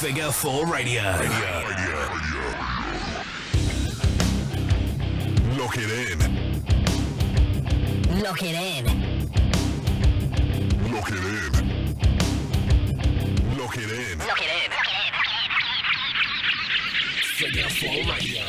Figure 4 Radio. Lock it in. Lock it in. Lock it in. Lock it in. Lock it in. Figure 4 Radio.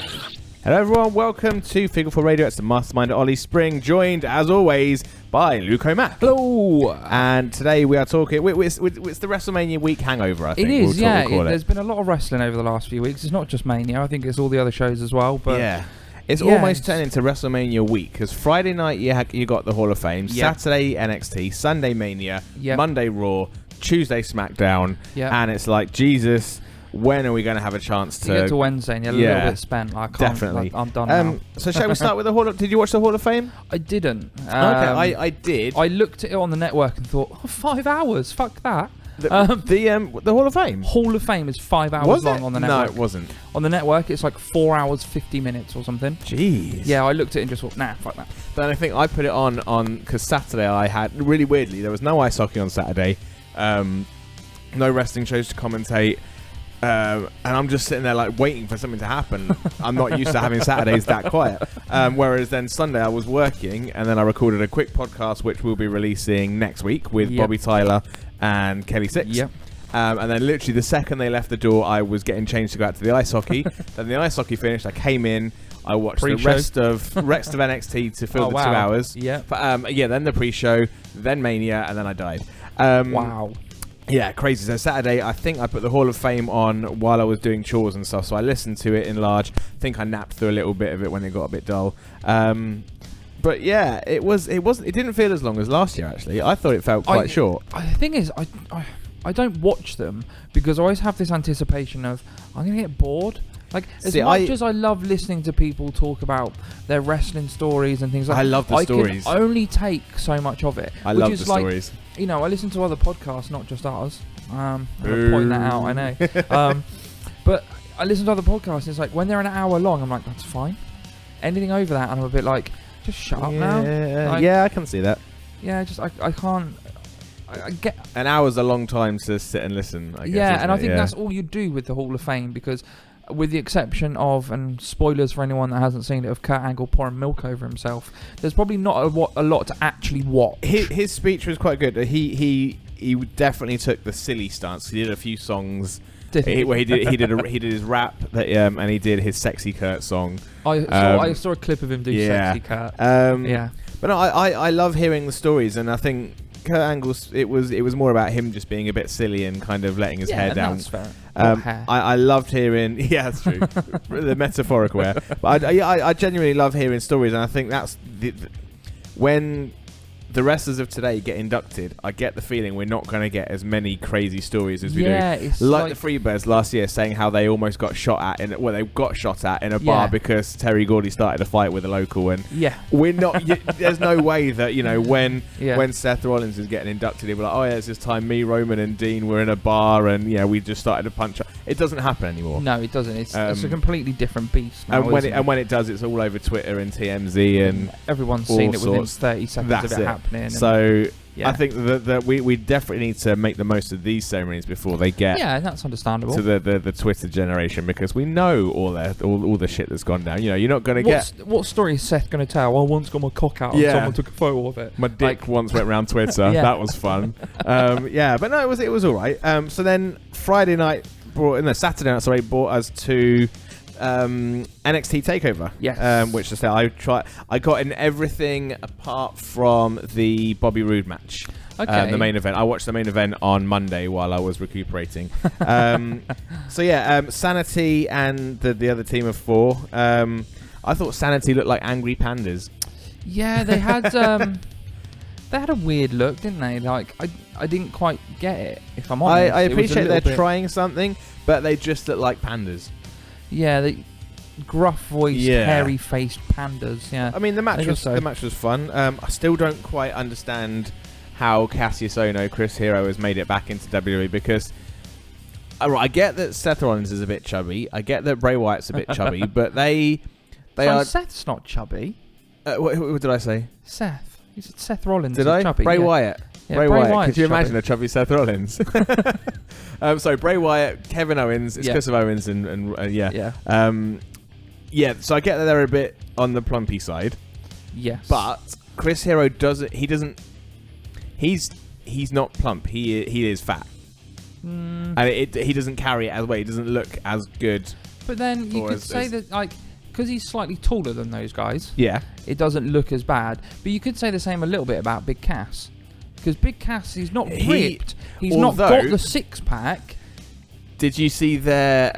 Hello everyone, welcome to Figure 4 Radio. It's the Mastermind Ollie Spring, joined as always by Luke-O-Mac. Hello. And today we are talking, it's the WrestleMania week hangover, I think. It is, we'll call it. There's been a lot of wrestling over the last few weeks. It's not just Mania, I think it's all the other shows as well. But yeah. It's almost turned into WrestleMania week, because Friday night you got the Hall of Fame, Saturday NXT, Sunday Mania, Monday Raw, Tuesday SmackDown, and it's like, Jesus, when are we going to have a chance to... You get to Wednesday and you're a little bit spent. Like, definitely. I'm done now. So shall we start with the Hall of... Did you watch the Hall of Fame? I didn't. Okay, I did. I looked at it on the network and thought, 5 hours, fuck that. The Hall of Fame? Hall of Fame is 5 hours long on the network. No, it wasn't. On the network, it's like 4 hours, 50 minutes or something. Jeez. Yeah, I looked at it and just thought, nah, fuck that. Then I think I put it on because Saturday I had, really weirdly, there was no ice hockey on Saturday, no wrestling shows to commentate, and I'm just sitting there like waiting for something to happen. I'm not used to having Saturdays that quiet. Whereas then Sunday I was working, and then I recorded a quick podcast which we'll be releasing next week with Bobby Tyler and Kelly Six. Yep. And then literally the second they left the door, I was getting changed to go out to the ice hockey. Then the ice hockey finished. I came in. I watched the rest of NXT to fill the 2 hours. Yeah. Then the pre-show, then Mania, and then I died. Wow. Yeah, crazy. So Saturday, I think I put the Hall of Fame on while I was doing chores and stuff. So I listened to it in large. I think I napped through a little bit of it when it got a bit dull. But yeah, it didn't feel as long as last year. Actually, I thought it felt quite short. The thing is, I don't watch them because I always have this anticipation of I'm gonna get bored. Like, as much as I love listening to people talk about their wrestling stories and things like that, I love the stories. I can only take so much of it. I love the stories. You know, I listen to other podcasts, not just ours. I'm gonna point that out, I know. But I listen to other podcasts, and it's like, when they're an hour long, I'm like, that's fine. Anything over that, and I'm a bit like, just shut up now. Like, yeah, I can see that. Yeah, just I can't... I get an hour's a long time to sit and listen, I guess. Yeah, and I think that's all you do with the Hall of Fame, because with the exception of, and spoilers for anyone that hasn't seen it, of Kurt Angle pouring milk over himself, there's probably not a lot to actually watch. His speech was quite good. He definitely took the silly stance. He did a few songs. He did his rap and he did his Sexy Kurt song. I saw a clip of him do Sexy Kurt. But no, I love hearing the stories, and I think Kurt Angle's it was more about him just being a bit silly and kind of letting his hair down. That's fair. I loved hearing. Yeah, that's true. The metaphorical wear. But I genuinely love hearing stories, and I think that's when the wrestlers of today get inducted, I get the feeling we're not going to get as many crazy stories as we do. It's like the Freebirds last year saying how they almost got shot at in a bar because Terry Gordy started a fight with a local, and we're not. There's no way that when Seth Rollins is getting inducted, he'll be like, oh yeah, it's this time me, Roman, and Dean were in a bar, and we just started to punch up. It doesn't happen anymore. No, it doesn't. It's a completely different beast now, and when it does, it's all over Twitter and TMZ, and everyone's seen it within 30 seconds of it happening. So I think that we definitely need to make the most of these ceremonies before they get that's understandable to the Twitter generation, because we know all the shit that's gone down. You're not going to get... What story is Seth going to tell? I once got my cock out and someone took a photo of it. My dick once went around Twitter. That was fun. But no, it was all right. So then Saturday night brought us to NXT Takeover. Yes. Which to say I got in everything apart from the Bobby Roode match. Okay. The main event. I watched the main event on Monday while I was recuperating. Sanity and the other team of four. I thought Sanity looked like angry pandas. Yeah, they had they had a weird look, didn't they? Like I didn't quite get it, if I'm honest. I appreciate they're trying something, but they just look like pandas. Yeah, the gruff-voiced, hairy-faced pandas. Yeah, I mean the match was fun. I still don't quite understand how Cassius Ohno, Chris Hero has made it back into WWE, because I get that Seth Rollins is a bit chubby. I get that Bray Wyatt's a bit chubby, but they are. Seth's not chubby. What did I say? Seth. You said Seth Rollins. Did I? Chubby, Bray Wyatt. Yeah, Bray Wyatt. Could you chubby. imagine a chubby Seth Rollins? So Bray Wyatt, Kevin Owens, it's Yeah. Chris Owens, and Yeah. yeah. So I get that they're a bit on the plumpy side, Yes. but Chris Hero doesn't. He doesn't. He's not plump. He is fat, and he doesn't carry it as well. He doesn't look as good. But then you or could as- say as- that, like, because he's slightly taller than those guys, Yeah. it doesn't look as bad. But you could say the same a little bit about Big Cass. Because Big Cass, he's not ripped. He's not got although- the six-pack. Did you see their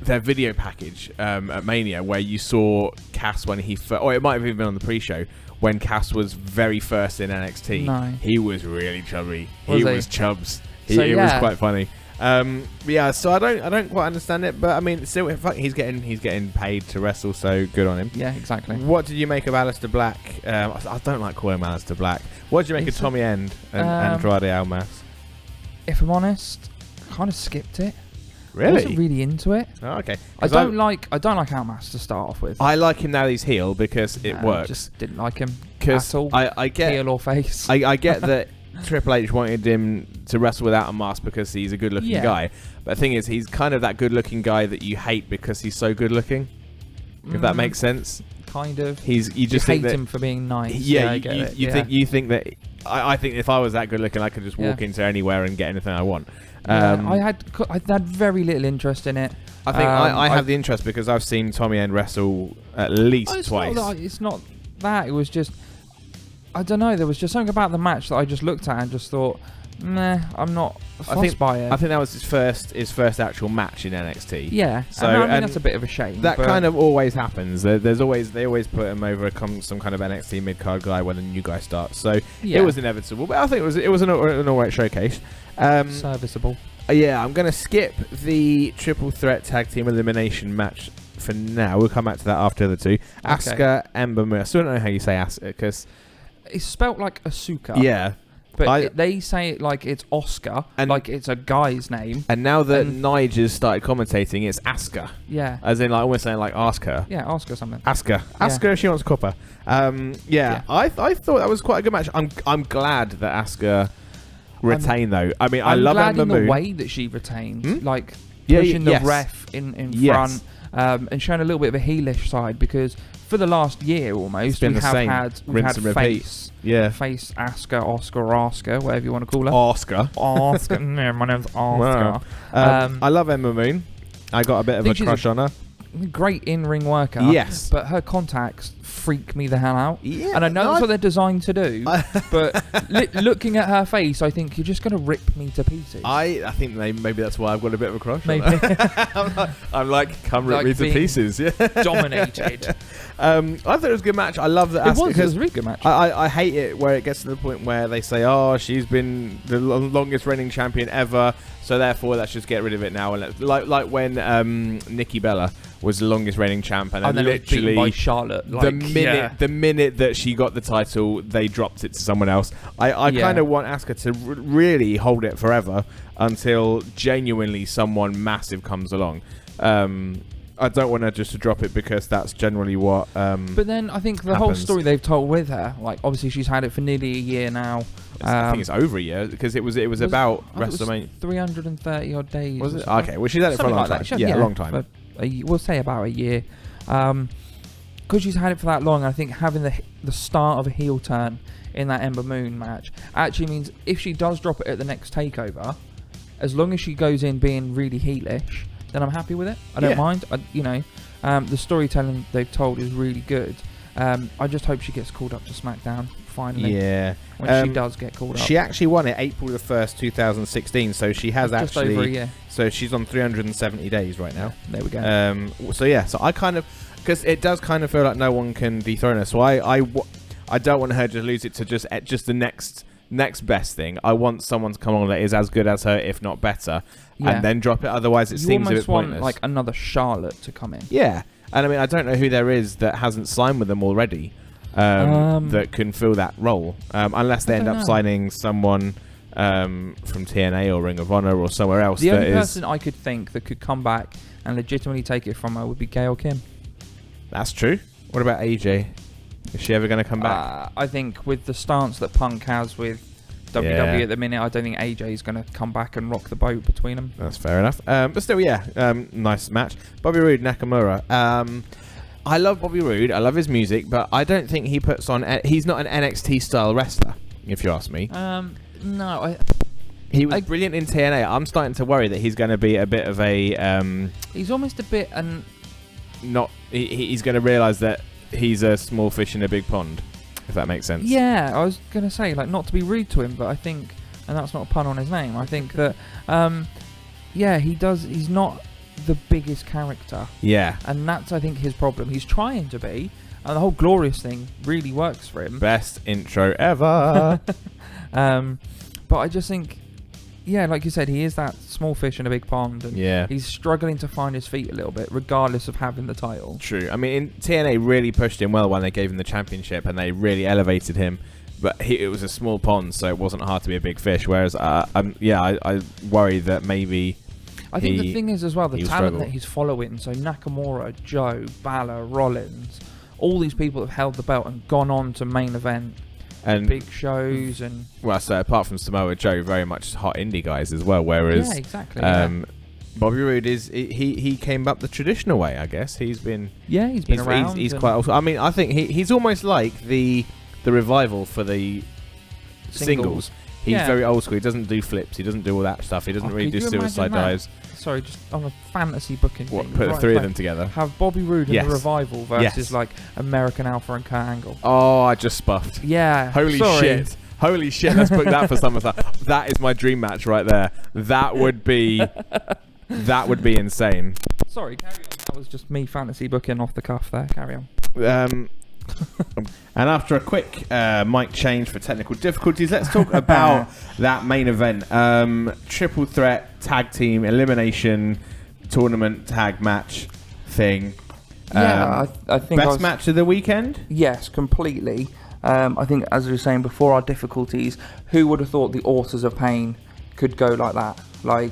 video package at Mania where you saw Cass when he or it might have even been on the pre-show when Cass was very first in NXT? No. He was really chubby. Was he he? was chubs. So, It was yeah. quite funny. Yeah, so I don't quite understand it, but I mean, still, he's getting paid to wrestle, so good on him. Yeah, exactly. What did you make of Aleister Black? I don't like calling him Aleister Black. What did you make of Tommy End and Andrade Almas? If I'm honest, I kind of skipped it. I Really? wasn't really into it. Oh, okay. I don't like Outmaster to start off with. I like him now that he's heel because it I works. just didn't like him at Because all. I get heel or face. I get that Triple H wanted him to wrestle without a mask because he's a good-looking Yeah. guy. But the thing is, he's kind of that good-looking guy that you hate because he's so good-looking. If that makes sense. Kind of. You just hate think that him for being nice. yeah, I get it. you think that I think if I was that good-looking, I could just walk into anywhere and get anything I want. I had very little interest in it. I think I have the interest because I've seen Tommy End wrestle at least twice. It's not that. It was just, I don't know. There was just something about the match that I just looked at and just thought, nah, I'm not fussed by it. I think that was his first actual match in NXT. Yeah. So I mean, and that's a bit of a shame. that but kind of always happens. They always put him over some kind of NXT mid card guy when a new guy starts. So yeah, it was inevitable. But I think it was an alright showcase. serviceable. Yeah, I'm gonna skip the triple threat tag team elimination match for now. We'll come back to that after the two. Asuka, Ember Moon. I still don't know how you say Asuka because It's spelt like Asuka. yeah. But they say it like it's Oscar, And- like it's a guy's name. And now that And- Nigel's started commentating, it's Asuka, Yeah. as in like almost saying like ask her. Yeah, Oscar something. Ask her if she wants copper. Yeah. I thought that was quite a good match. I'm glad that Asuka retained though. I mean, I I'm love glad Ember in Moon. the way that she retained, like Yeah, pushing the yes. ref in Yes. front, and showing a little bit of a heelish side because for the last year almost been we the have same. had Rinse and repeat. face, Yeah. face Asuka, Oscar, whatever you want to call her. Oscar. Oscar, no, my name's Oscar. I love Ember Moon. I got a bit of a think she's crush on her. Great in-ring worker. Yes. But her contacts freak me the hell out. Yeah, And I know that's what they're designed to do, but looking looking at her face, I think you're just going to rip me to pieces. I think maybe that's why I've got a bit of a crush Maybe. on her. I'm like, come rip Like me to being pieces. Yeah. dominated. I thought it was a good match. I love that It Asuka was a really good match. I hate it where it gets to the point where they say, oh, she's been the longest reigning champion ever, so therefore let's just get rid of it now. And like when Nikki Bella was the longest reigning champ, and then literally beaten by Charlotte. Like, the minute that she got the title, they dropped it to someone else. I Yeah. kind of want Asuka to really hold it forever until genuinely someone massive comes along. I don't want her just to drop it because that's generally what. But then I think the whole happens. story they've told with her, like obviously she's had it for nearly a year now. I think it's over a year because it was about WrestleMania. 330 odd days. Was or it? something. Okay, well she's had it for a Something long like time. that. Yeah, a long time. We'll say about a year. Because she's had it for that long, I think having the start of a heel turn in that Ember Moon match actually means if she does drop it at the next takeover, as long as she goes in being really heelish, then I'm happy with it. I don't mind. The storytelling they've told is really good. I just hope she gets called up to SmackDown finally. Yeah. When she does get called up. She actually won it April the 1st, 2016. So she has just over a actually. year. So she's on 370 days right now. There we go. So I kind of, because it does kind of feel like no one can dethrone her. So I don't want her to lose it to just the next best thing. I want someone to come on that is as good as her, if not better, and then drop it. Otherwise, it you seems a almost bit pointless. want like another Charlotte to come in. Yeah, and I mean, I don't know who there is that hasn't signed with them already that can fill that role, unless they end up signing someone from TNA or Ring of Honor or somewhere else. The only person I could think that could come back and legitimately take it from her would be Gail Kim. That's true. What about AJ? Is she ever going to come back? I think with the stance that Punk has with WWE at the minute, I don't think AJ is going to come back and rock the boat between them. That's fair enough. But still, nice match. Bobby Roode, Nakamura. I love Bobby Roode. I love his music, but I don't think he puts on... He's not an NXT style wrestler, if you ask me. No, he was brilliant in TNA. I'm starting to worry that he's going to be a bit of a... he's almost a bit... He's going to realise that he's a small fish in a big pond, if that makes sense. Yeah, I was going to say, like, not to be rude to him, but I think... And that's not a pun on his name. I think that... he does... He's not the biggest character. Yeah. And that's, I think, his problem. He's trying to be, and the whole Glorious thing really works for him. Best intro ever. But I just think, like you said, he is that small fish in a big pond, and he's struggling to find his feet a little bit, regardless of having the title. True. I mean, TNA really pushed him well when they gave him the championship, and they really elevated him. But it was a small pond, so it wasn't hard to be a big fish. Whereas, I worry that maybe... I think the thing is as well, the talent that he's following, so Nakamura, Joe, Balor, Rollins, all these people have held the belt and gone on to main event and big shows and... Well, so apart from Samoa Joe, very much hot indie guys as well, whereas... Yeah, exactly. Bobby Roode he came up the traditional way, I guess. He's been... Yeah, he's been around. He's quite old. I mean, I think he's almost like the Revival for the singles. He's very old school. He doesn't do flips. He doesn't do all that stuff. He doesn't really do suicide dives. Sorry, just on a fantasy booking thing. Put the three of them together. Have Bobby Roode and the Revival versus like American Alpha and Kurt Angle. Oh, I just spuffed. Yeah. Holy shit. Let's book that for SummerSlam. That is my dream match right there. That would be insane. Sorry, carry on. That was just me fantasy booking off the cuff there. Carry on. And after a quick mic change for technical difficulties, let's talk about that main event. Triple threat tag team elimination tournament tag match thing. I think best match of the weekend? Yes, completely. I think, as we were saying before, our difficulties, who would have thought the Authors of Pain could go like that? Like...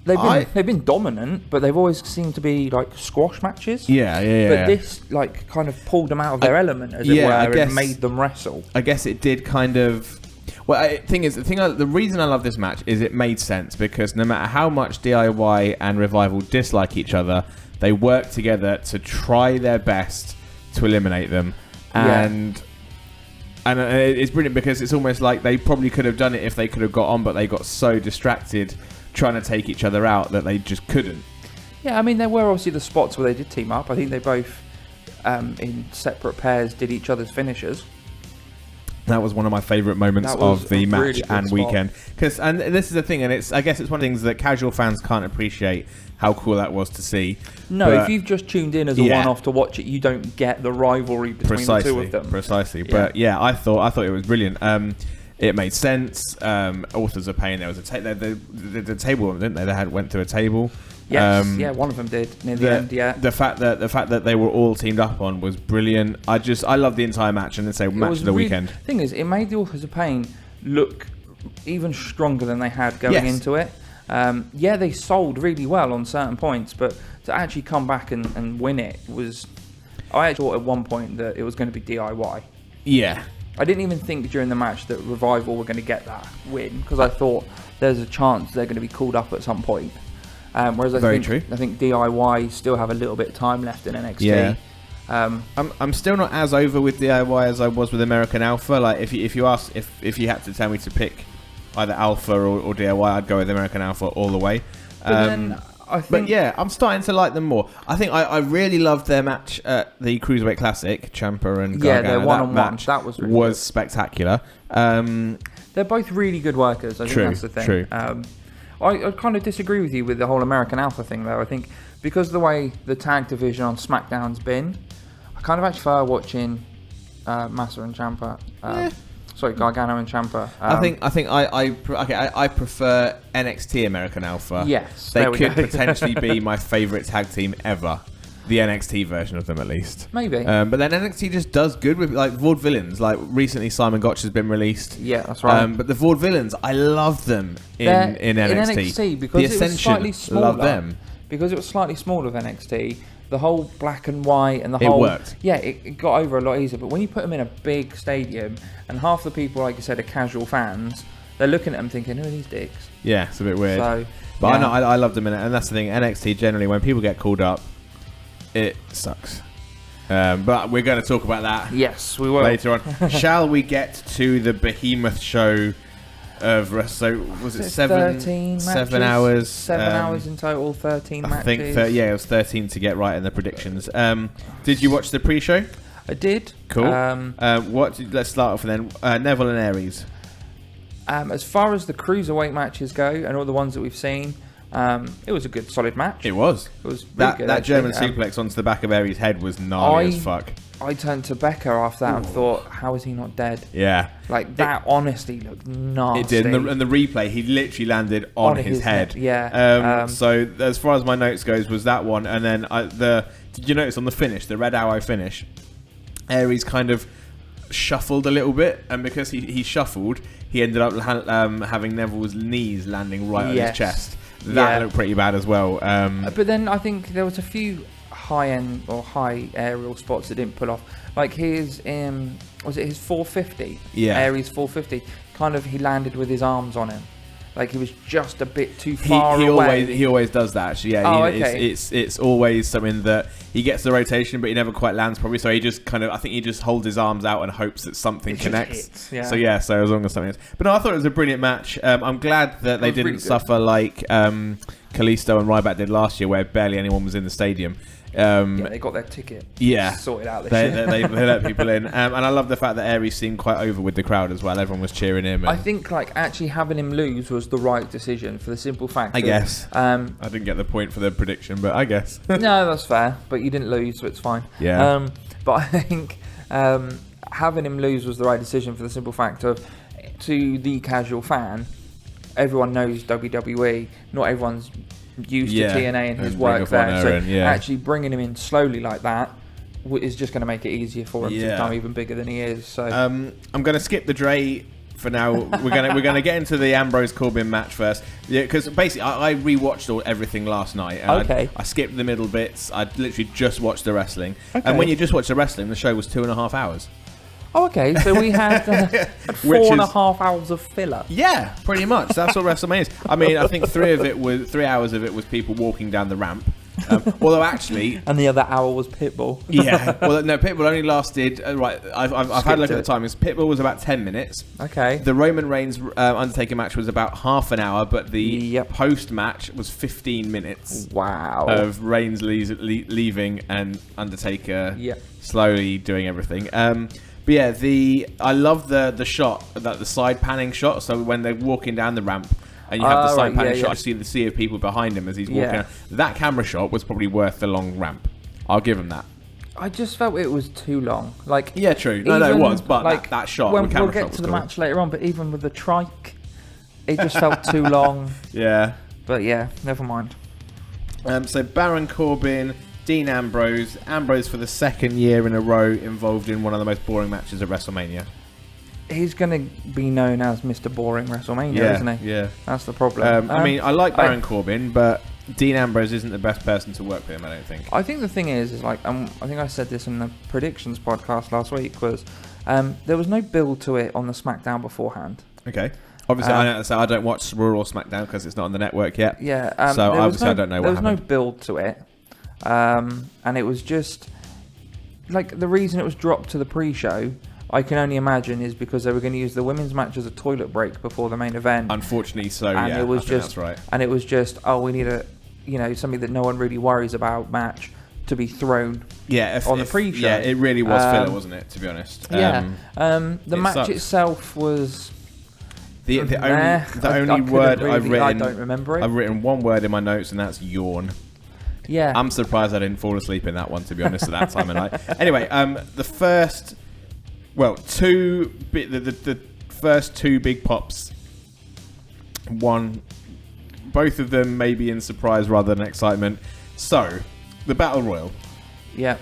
They've been dominant, but they've always seemed to be like squash matches. Yeah. But this like kind of pulled them out of their element, as it were, and made them wrestle. I guess it did kind of. Well, the reason I love this match is it made sense because no matter how much DIY and Revival dislike each other, they work together to try their best to eliminate them, and it's brilliant because it's almost like they probably could have done it if they could have got on, but they got so distracted trying to take each other out that they just couldn't. Yeah, I mean, there were obviously the spots where they did team up. I think they both, in separate pairs, did each other's finishers. That was one of my favourite moments of the match really and weekend. And this is the thing, and I guess it's one of the things that casual fans can't appreciate how cool that was to see. No, if you've just tuned in as a one-off to watch it, you don't get the rivalry between the two of them. Precisely. But I thought it was brilliant. It made sense. Authors of Pain. There was the table, didn't they? They went through a table. Yes, one of them did near the end. Yeah. The fact that they were all teamed up on was brilliant. I love the entire match, and it's a match of the weekend. Thing is, it made the Authors of Pain look even stronger than they had going into it. They sold really well on certain points, but to actually come back and win it was. I actually thought at one point that it was going to be DIY. Yeah. I didn't even think during the match that Revival were going to get that win because I thought there's a chance they're going to be called up at some point. Whereas I think DIY still have a little bit of time left in NXT. Yeah. I'm still not as over with DIY as I was with American Alpha. Like if you ask if you had to tell me to pick either Alpha or DIY, I'd go with American Alpha all the way. But yeah, I'm starting to like them more. I think I really loved their match at the Cruiserweight Classic, Ciampa and Gargano. Their one-on-one. That was really good. Spectacular. They're both really good workers. I think that's the thing. True. I kind of disagree with you with the whole American Alpha thing, though. I think because of the way the tag division on SmackDown's been, I kind of actually prefer watching Massa and Ciampa. Sorry, Gargano and Ciampa. I prefer NXT American Alpha. Yes, they could potentially be my favourite tag team ever. The NXT version of them, at least. Maybe. But then NXT just does good with like Vaudevillains. Like recently, Simon Gotch has been released. Yeah, that's right. But the Vaudevillains, I love them in NXT. In NXT because the Ascension, it was slightly smaller. Love them. Because it was slightly smaller of NXT. the whole black and white and the It whole... worked. Yeah, it got over a lot easier. But when you put them in a big stadium and half the people, like you said, are casual fans, they're looking at them thinking, who are these dicks? Yeah, it's a bit weird. So, but yeah. I know I loved them in it, and that's the thing. NXT generally, when people get called up, it sucks. But we're going to talk about that Yes, we will. later on. Shall we get to the behemoth show of... So, was it 13 matches? 7 hours? 7 hours in total, 13 I matches. think, it was 13 to get right in the predictions. Did you watch the pre-show? I did. Cool. Let's start off with then. Neville and Aries. As far as the cruiserweight matches go, and all the ones that we've seen, it was a good, solid match. It was. It was really good, that German actually. suplex onto the back of Aries' head was gnarly as fuck. I turned to Becca after that and thought, how is he not dead? Yeah. Like, that honestly looked nasty. It did. And the replay, he literally landed on his head. Yeah. So, as far as my notes goes, was that one. And then did you notice on the finish, the Red Arrow finish, Aries kind of shuffled a little bit. And because he shuffled, he ended up having Neville's knees landing right on his chest. That looked pretty bad as well. But then I think there was a few high-end or high aerial spots that didn't pull off. Like his, was it his 450? Yeah. Aries 450. Kind of, he landed with his arms on him. Like he was just a bit too far away. He always does that, actually. Yeah. Okay. It's always something that he gets the rotation, but he never quite lands properly. So he just I think he just holds his arms out and hopes that something connects. Hits, So as long as something is. But no, I thought it was a brilliant match. I'm glad that they didn't really suffer like Kalisto and Ryback did last year, where barely anyone was in the stadium. They got their ticket. Yeah, sorted out. They let people in, and I love the fact that Aries seemed quite over with the crowd as well. Everyone was cheering him. I think like actually having him lose was the right decision for the simple fact. I guess. I didn't get the point for the prediction, but I guess. No, that's fair. But you didn't lose, so it's fine. Yeah. But I think having him lose was the right decision for the simple fact of, to the casual fan, everyone knows WWE. Not everyone's used to TNA and his work there. So actually bringing him in slowly like that is just going to make it easier for him to become even bigger than he is. So I'm going to skip the Dre for now. We're going to get into the Ambrose Corbin match first. Yeah, because basically I rewatched everything last night. And I skipped the middle bits. I literally just watched the wrestling. Okay. And when you just watch the wrestling, the show was 2.5 hours. Oh, okay. So we had 4.5 hours of filler. Yeah, pretty much. That's what WrestleMania is. I mean, I think 3 hours of it was people walking down the ramp. Although actually, and the other hour was Pitbull. Yeah. Well, no, Pitbull only lasted right. I've had a look at the timings. Pitbull was about 10 minutes. Okay. The Roman Reigns Undertaker match was about half an hour, but the post match was 15 minutes. Wow. Of Reigns leaving and Undertaker slowly doing everything. But yeah, I love the shot, the side panning shot. So when they're walking down the ramp, and you have the side panning shot, you see the sea of people behind him as he's walking. Yeah. That camera shot was probably worth the long ramp. I'll give him that. I just felt it was too long. Like, yeah, true. No, it was. But like that shot, we'll get to the match later on. But even with the trike, it just felt too long. Yeah. But yeah, never mind. So Baron Corbin, Dean Ambrose for the second year in a row involved in one of the most boring matches at WrestleMania. He's going to be known as Mr. Boring WrestleMania, isn't he? Yeah. That's the problem. I mean, I like Baron Corbin, but Dean Ambrose isn't the best person to work with him, I don't think. I think the thing is like, I think I said this in the predictions podcast last week, was there was no build to it on the SmackDown beforehand. Okay. Obviously, I don't watch Raw or SmackDown because it's not on the network yet. Yeah. So obviously, I don't know what happened. There was no build to it. And it was just like the reason it was dropped to the pre-show, I can only imagine, is because they were going to use the women's match as a toilet break before the main event. Unfortunately, so and yeah, it was that's right. And it was just, we need something that no one really worries about match to be thrown. On the pre-show. Yeah, it really was filler, wasn't it? To be honest. The match itself was. The only word I've written. I don't remember it. I've written one word in my notes, and that's yawn. Yeah. I'm surprised I didn't fall asleep in that one, to be honest, at that time of night. Anyway, the first two big pops. Both of them maybe in surprise rather than excitement. So, the Battle Royal. Yeah.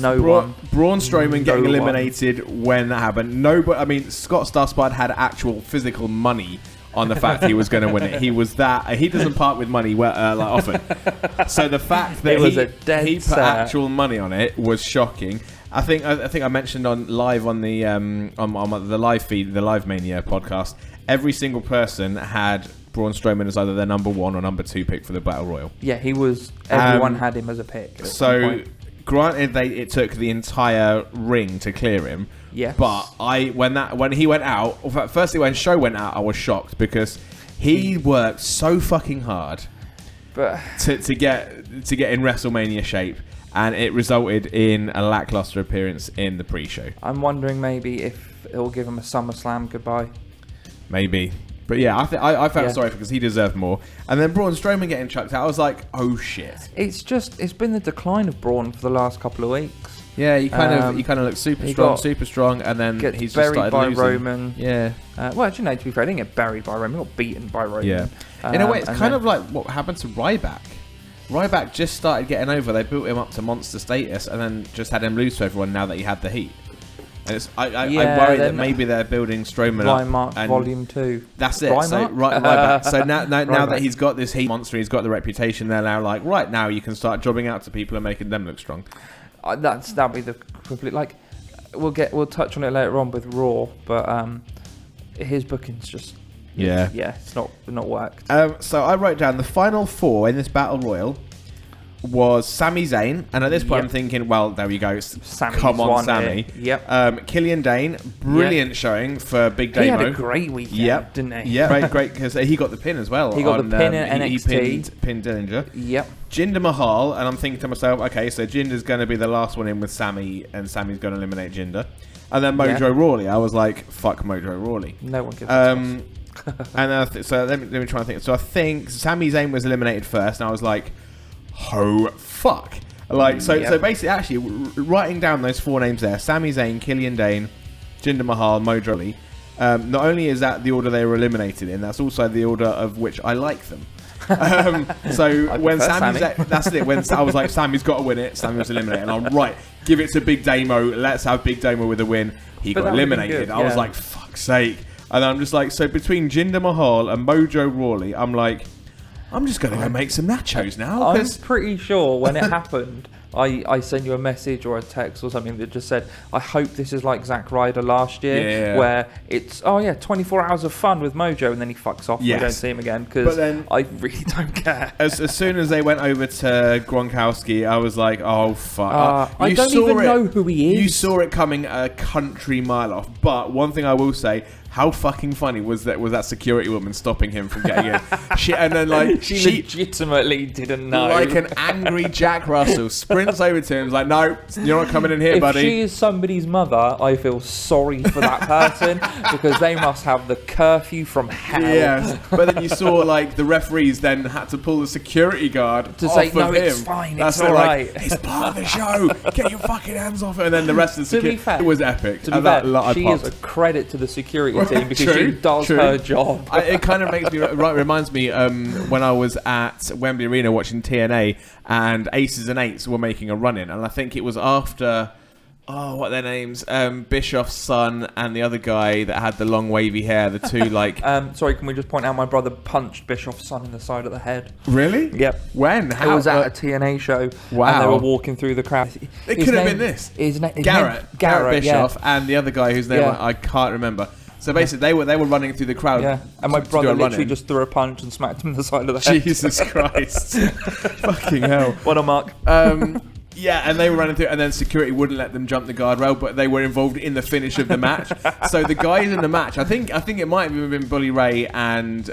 Braun Strowman getting eliminated when that happened. Scott Starsbard had actual physical money on the fact he was going to win it. He was that. He doesn't part with money like often. So the fact that he put actual money on it was shocking. I think I mentioned on the live feed, the Live Mania podcast, every single person had Braun Strowman as either their number 1 or number 2 pick for the Battle Royal. Yeah, he was. Everyone had him as a pick. So, granted, it took the entire ring to clear him. Yes. But when he went out, firstly when Show went out, I was shocked because he worked so fucking hard, to get in WrestleMania shape. And it resulted in a lackluster appearance in the pre-show. I'm wondering maybe if it'll give him a SummerSlam goodbye. Maybe. But yeah, I felt sorry because he deserved more. And then Braun Strowman getting chucked out, I was like, oh shit. It's been the decline of Braun for the last couple of weeks. Yeah, he kind of looked super strong, and then he's just started buried by losing. Roman. Yeah. Well, to be fair, he didn't get buried by Roman, he got beaten by Roman. Yeah. In a way, it's kind of like what happened to Ryback. Ryback just started getting over. They built him up to monster status and then just had him lose to everyone now that he had the heat. And I worry that maybe they're building Strowman Rymark up. And Volume 2. That's it. Rymark? So Ryback. So now Ryback. that he's got this heat monster, he's got the reputation, they're now like, right, now you can start jobbing out to people and making them look strong. That'll be the complete... Like, we'll touch on it later on with Raw, but his booking's just... Yeah, it's not worked. So I wrote down the final 4 in this Battle Royal was Sami Zayn, and at this point I'm thinking, well, there we go. Come on, Sami. Yep. Killian Dane, brilliant showing for Big Damo. He had a great weekend, didn't he? Yeah, great, because he got the pin as well. He got the pin in NXT. He pinned Dillinger. Yep. Jinder Mahal, and I'm thinking to myself, okay, so Jinder's going to be the last one in with Sami, and Sami's going to eliminate Jinder. And then Mojo Rawley, I was like, fuck Mojo Rawley. No one gives a and so let me try and think. So I think Sami Zayn was eliminated first, and I was like, oh fuck! So basically, actually, writing down those 4 names there: Sami Zayn, Killian Dane, Jinder Mahal, Mojo Rawley. Not only is that the order they were eliminated in, that's also the order of which I like them. So when Sami, that's it. When I was like, Sami's got to win it. Sami was eliminated, and I'm right. Give it to Big Damo. Let's have Big Damo with a win. He got eliminated. I was like, fuck's sake. And I'm just like, so between Jinder Mahal and Mojo Rawley, I'm like, I'm just going to go make some nachos now. I'm pretty sure when it happened, I sent you a message or a text or something that just said, I hope this is like Zack Ryder last year, where it's 24 hours of fun with Mojo, and then he fucks off and we don't see him again, because I really don't care. As soon as they went over to Gronkowski, I was like, oh fuck. I don't even know who he is. You saw it coming a country mile off. But one thing I will say, how fucking funny was that security woman stopping him from getting in? And then she legitimately didn't know. Like an angry Jack Russell sprints over to him, and is like, no, you're not coming in here, buddy. If she is somebody's mother, I feel sorry for that person because they must have the curfew from hell. Yes, but then you saw like the referees then had to pull the security guard to off say, of no, him. it's fine, it's all right. It's part of the show. Get your fucking hands off it. And then the rest of the security, it was epic. To be fair, she is a credit to the security team because she does her job. It kind of makes me reminds me when I was at Wembley Arena watching TNA and Aces and Eights were making a run-in, and I think it was after what are their names, Bischoff's son and the other guy that had the long wavy hair, the two like sorry, can we just point out my brother punched Bischoff's son in the side of the head? Really? Yep. When? How? It was at a TNA show. Wow. And they were walking through the crowd. It could have been this. Garrett Bischoff and the other guy whose name I can't remember. So basically, they were running through the crowd. Yeah, and my brother literally just threw a punch and smacked him in the side of the head. Jesus Christ! Fucking hell! What a mark. Yeah, and they were running through, and then security wouldn't let them jump the guardrail, but they were involved in the finish of the match. So the guys in the match, I think it might have been Bully Ray and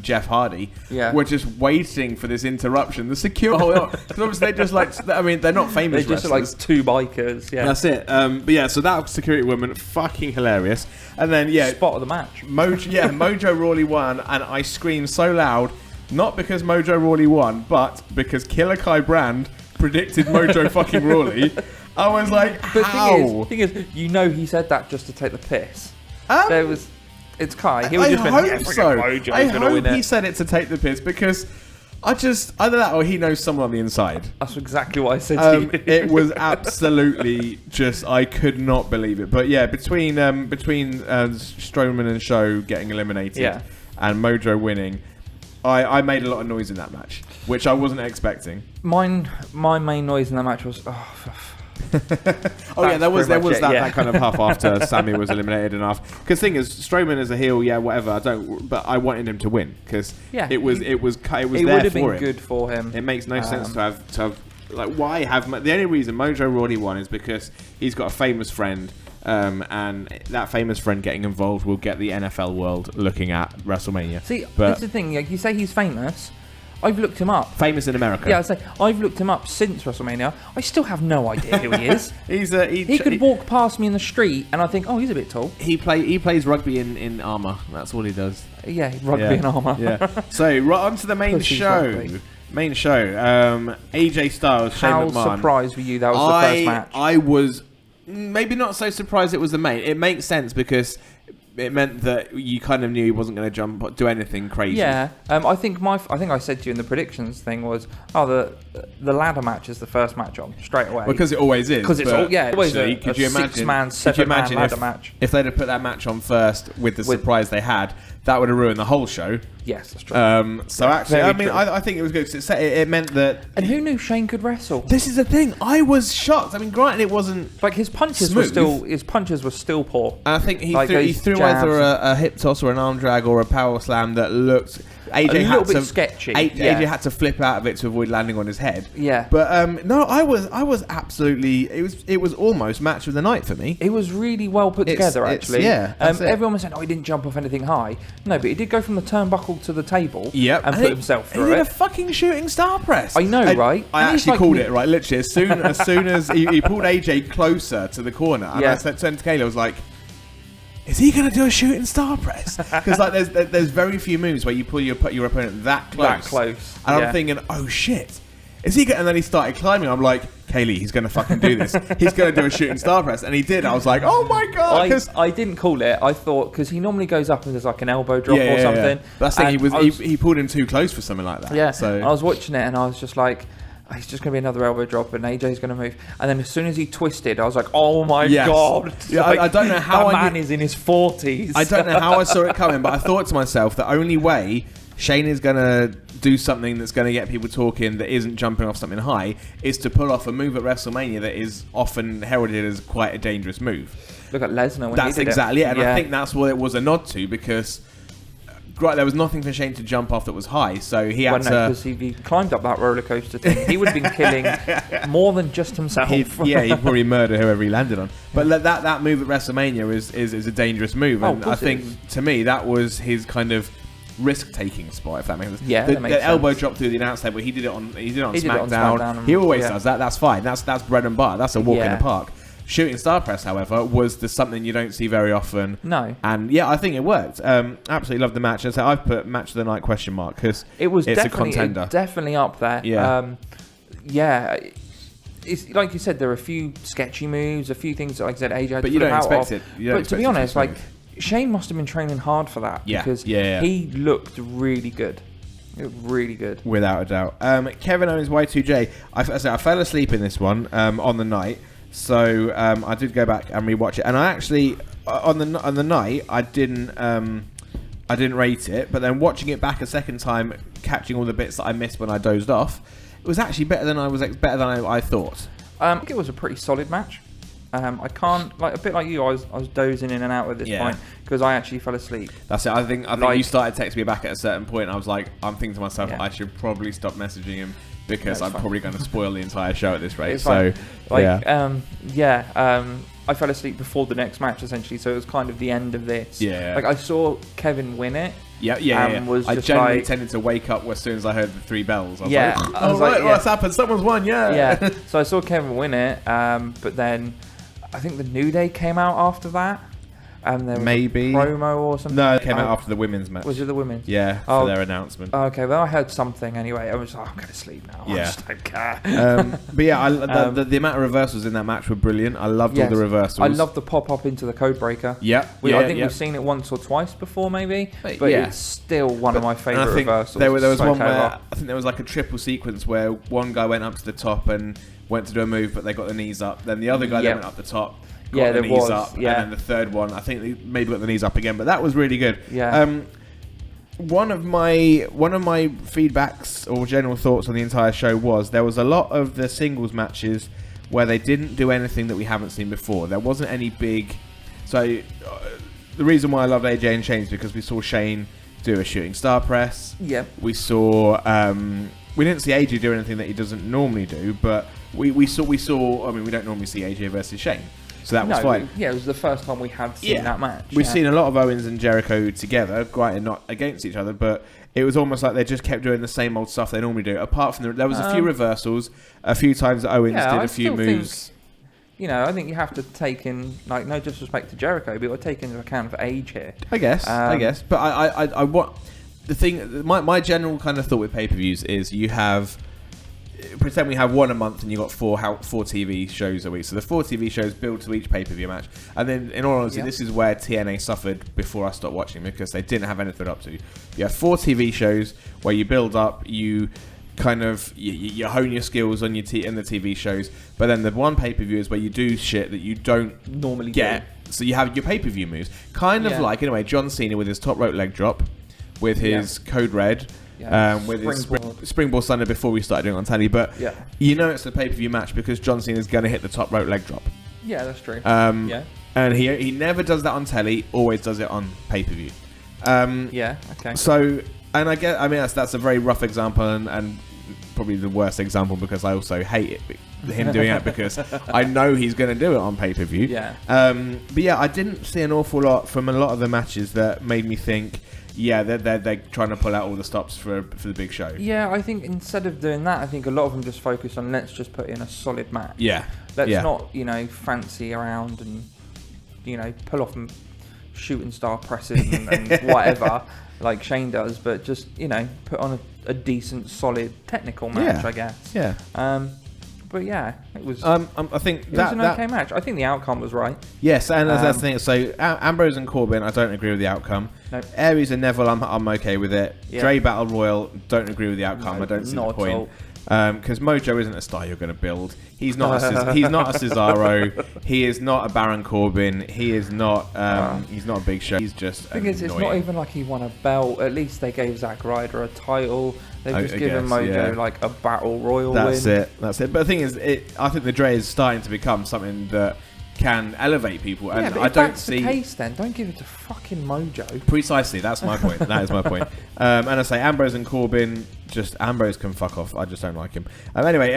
Jeff Hardy, were just waiting for this interruption. The security, because obviously they just like, I mean, they're not famous. They're just wrestlers. like 2 bikers. Yeah, that's it. But yeah, so that security woman, fucking hilarious. And then spot of the match. Mojo Rawley won, and I screamed so loud, not because Mojo Rawley won, but because Killer Kai Brand predicted Mojo fucking Rawley. I was like, how? Thing is, he said that just to take the piss. It's Kai. He I just hope so. I hope he said it to take the piss because either that or he knows someone on the inside. That's exactly what I said to you. It was absolutely just, I could not believe it. But yeah, between Strowman and Show getting eliminated, and Mojo winning, I made a lot of noise in that match, which I wasn't expecting. My main noise in that match was, there was that kind of huff after Sammy was eliminated and half. Because thing is, Strowman as a heel, whatever. But I wanted him to win because it would have been good for him. It makes no sense to have like why have the only reason Mojo Rawley won is because he's got a famous friend. And that famous friend getting involved will get the NFL world looking at WrestleMania. See, that's the thing. Like you say, he's famous. I've looked him up. Famous in America. Yeah, I say I've looked him up since WrestleMania. I still have no idea who he is. He could walk past me in the street, and I think, oh, he's a bit tall. He plays rugby in armour. That's all he does. Yeah, rugby in armour. Yeah. So right on to the main show. Rugby. Main show. AJ Styles, Shane McMahon. How surprised were you? That was the first match. I was. Maybe not so surprised it was the main. It makes sense because it meant that you kind of knew he wasn't going to do anything crazy. Yeah, I think I said to you in the predictions thing was, the ladder match is the first match on straight away. Because it always is. Because it's always a could you imagine, 6-man, 7-man ladder match. If they'd have put that match on first with the surprise they had, that would have ruined the whole show. Yes, that's true. So actually, I think it was good. It meant that. And who knew Shane could wrestle? This is the thing. I was shocked. I mean, granted, it wasn't like his punches smooth. were still poor. And I think he threw either a hip toss or an arm drag or a power slam that looked. AJ a little bit sketchy. AJ had to flip out of it to avoid landing on his head. Yeah. But no, I was absolutely. It was almost match of the night for me. It was really well put together, actually. Everyone was saying, he didn't jump off anything high. No, but he did go from the turnbuckle to the table. Yep. And put himself through it. He did a fucking shooting star press. I know, right? I actually called it right. Literally, as soon as he pulled AJ closer to the corner, and I said to Kayla, I was like, is he going to do a shooting star press? Because like there's very few moves where you pull your opponent that close. And I'm thinking, oh shit, is he? And then he started climbing. I'm like, Kaylee, he's going to fucking do this. He's going to do a shooting star press, and he did. I was like, oh my god! I didn't call it. I thought because he normally goes up and there's like an elbow drop or something. Yeah. That's the thing. He pulled him too close for something like that. Yeah. So I was watching it and I was just like, it's just going to be another elbow drop and AJ's going to move. And then as soon as he twisted, I was like, oh my god. Yeah, I don't know how that man is in his 40s. I don't know how I saw it coming, but I thought to myself, the only way Shane is going to do something that's going to get people talking that isn't jumping off something high is to pull off a move at WrestleMania that is often heralded as quite a dangerous move. Look at Lesnar when that's he did exactly it. And I think that's what it was a nod to because there was nothing for Shane to jump off that was high, so he had to. Because he climbed up that roller coaster thing, he would have been killing more than just himself. He'd probably murder whoever he landed on. But that move at WrestleMania is a dangerous move, and I think to me that was his kind of risk-taking spot, if that makes sense. Yeah, the elbow drop through the announce table. He did it on SmackDown. He always does that. That's fine. That's bread and butter. That's a walk in the park. Shooting star press, however, was something you don't see very often. No. And I think it worked. Absolutely loved the match. And so I've put match of the night question mark because it's a contender. Definitely up there. Yeah. It's like you said, there are a few sketchy moves, a few things that, like I said, AJ had but to you put don't out expect of. it. But to be honest, like Shane must have been training hard for that because he looked really good. Really good. Without a doubt. Kevin Owens Y2J. I fell asleep in this one on the night. So I did go back and rewatch it, and I actually on the night I didn't rate it, but then watching it back a second time, catching all the bits that I missed when I dozed off, it was actually better than I thought. I think it was a pretty solid match. I can't a bit like you. I was dozing in and out at this point because I actually fell asleep. That's it. I think you started texting me back at a certain point. And I was like, I'm thinking to myself, I should probably stop messaging him. Because I'm probably going to spoil the entire show at this rate. So, I fell asleep before the next match, essentially. So it was kind of the end of this. Yeah. Like, I saw Kevin win it. I generally tended to wake up as soon as I heard the 3 bells. I was like, what's happened? Someone's won, Yeah. So I saw Kevin win it, but then I think the New Day came out after that. And there was a promo or something. No, it came out after the women's match. Was it the women's? Yeah, for their announcement. Okay, well I heard something anyway. I was like, I'm going to sleep now. I just don't care. But yeah, the amount of reversals in that match were brilliant. I loved all the reversals. I loved the pop-up into the code breaker. I think we've seen it once or twice before maybe, but it's still one of my favourite reversals. There was one where, I think there was like a triple sequence where one guy went up to the top and went to do a move, but they got the knees up. Then the other guy went up the top. Got the knees up, and then the third one, I think they maybe got the knees up again, but that was really good. one of my feedbacks or general thoughts on the entire show was there was a lot of the singles matches where they didn't do anything that we haven't seen before. There wasn't any big. So the reason why I loved AJ and Shane is because we saw Shane do a shooting star press. Yeah. We saw. We didn't see AJ do anything that he doesn't normally do, but we saw. I mean, we don't normally see AJ versus Shane. So that was fine. Yeah, it was the first time we had seen that match. We've seen a lot of Owens and Jericho together, quite not against each other, but it was almost like they just kept doing the same old stuff they normally do. Apart from there was a few reversals, a few times that Owens did a few moves. I think you have to take in, like, no disrespect to Jericho, but we'll take into account of age here. I guess. But I want the thing. My general kind of thought with pay-per-views is you have. Pretend we have one a month and you've got four TV shows a week. So the 4 TV shows build to each pay-per-view match. And then, in all honesty, this is where TNA suffered before I stopped watching because they didn't have anything up to. You have 4 TV shows where you build up, you kind of you hone your skills on in the TV shows. But then the one pay-per-view is where you do shit that you don't normally get. So you have your pay-per-view moves. Kind of like, in a way, John Cena with his top rope leg drop, with his Code Red. With his Springboard Thunder before we started doing it on telly, but it's a pay-per-view match because John Cena's going to hit the top rope leg drop. Yeah, that's true. And he never does that on telly, always does it on pay-per-view. Okay. So, and I mean that's a very rough example and probably the worst example because I also hate him doing it because I know he's going to do it on pay-per-view. Yeah. But I didn't see an awful lot from a lot of the matches that made me think. Yeah, they're trying to pull out all the stops for the big show. Yeah, I think instead of doing that, I think a lot of them just focus on let's just put in a solid match. Yeah. Let's not, fancy around and, pull off shooting star presses and whatever like Shane does, but just, put on a decent, solid technical match, I guess. Yeah. But yeah, it was. I think it was an okay match. I think the outcome was right. Yes, and that's the thing. So Ambrose and Corbin, I don't agree with the outcome. Nope. Aries and Neville, I'm okay with it. Yeah. Dre Battle Royal, don't agree with the outcome. No, I don't see not the point. at all. Because Mojo isn't a star you're going to build. He's not he's not a Cesaro. He is not a Baron Corbin. He is not. He's not a Big Show. He's just. The thing is, it's not even like he won a belt. At least they gave Zack Ryder a title. They've just given Mojo like a battle royal win. That's it. But the thing is, I think the Dre is starting to become something that can elevate people. And but I if don't that's see. The case, then don't give it to fucking Mojo. Precisely, that's my point. That is my point. And I say Ambrose and Corbin. Just Ambrose can fuck off. I just don't like him. Anyway,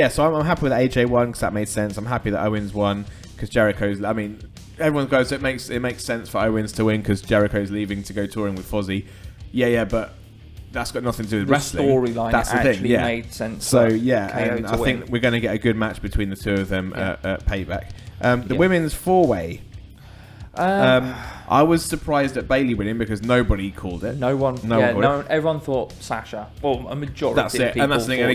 so I'm happy with AJ won because that made sense. I'm happy that Owens won because Jericho's. I mean, everyone goes. It makes sense for Owens to win because Jericho's leaving to go touring with Fozzy. Yeah, but that's got nothing to do with wrestling. The storyline that's the thing. Yeah, made sense. So and I think we're going to get a good match between the two of them at Payback. The women's 4-way. I was surprised at Bayley winning because nobody called it. No one. Everyone thought Sasha. Well, a majority. That's it. And that's the thing. And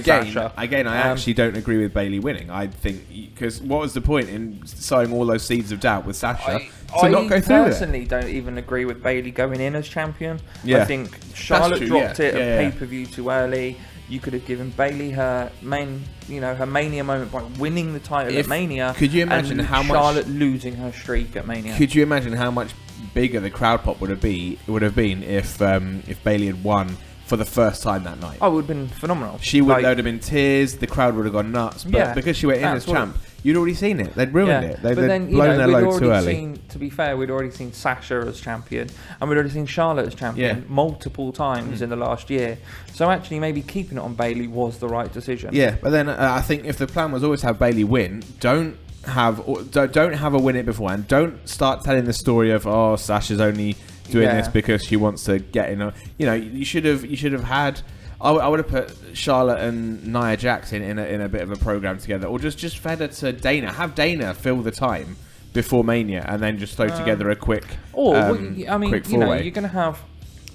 again, I actually don't agree with Bayley winning. I think because what was the point in sowing all those seeds of doubt with Sasha to not go through it? I personally don't even agree with Bayley going in as champion. Yeah. I think Charlotte dropped it at pay-per-view too early. You could have given Bayley her Mania moment by winning the title at Mania. Could you imagine how much Charlotte losing her streak at Mania? Could you imagine how much bigger the crowd pop would have been if Bayley had won for the first time that night? Oh, it would have been phenomenal. There would have been tears. The crowd would have gone nuts. But because she went in as champ, you'd already seen it. They'd ruined it. They'd blown their load too early. To be fair, we'd already seen Sasha as champion, and we'd already seen Charlotte as champion multiple times in the last year. So actually, maybe keeping it on Bayley was the right decision. Yeah, but then I think if the plan was always have Bayley win, don't have a win it beforehand. Don't start telling the story of Sasha's only doing this because she wants to get in. You should have had. I would have put Charlotte and Nia Jax in a bit of a program together, or just fed her to Dana. Have Dana fill the time before Mania, and then just throw together a quick. Quick you're going to have.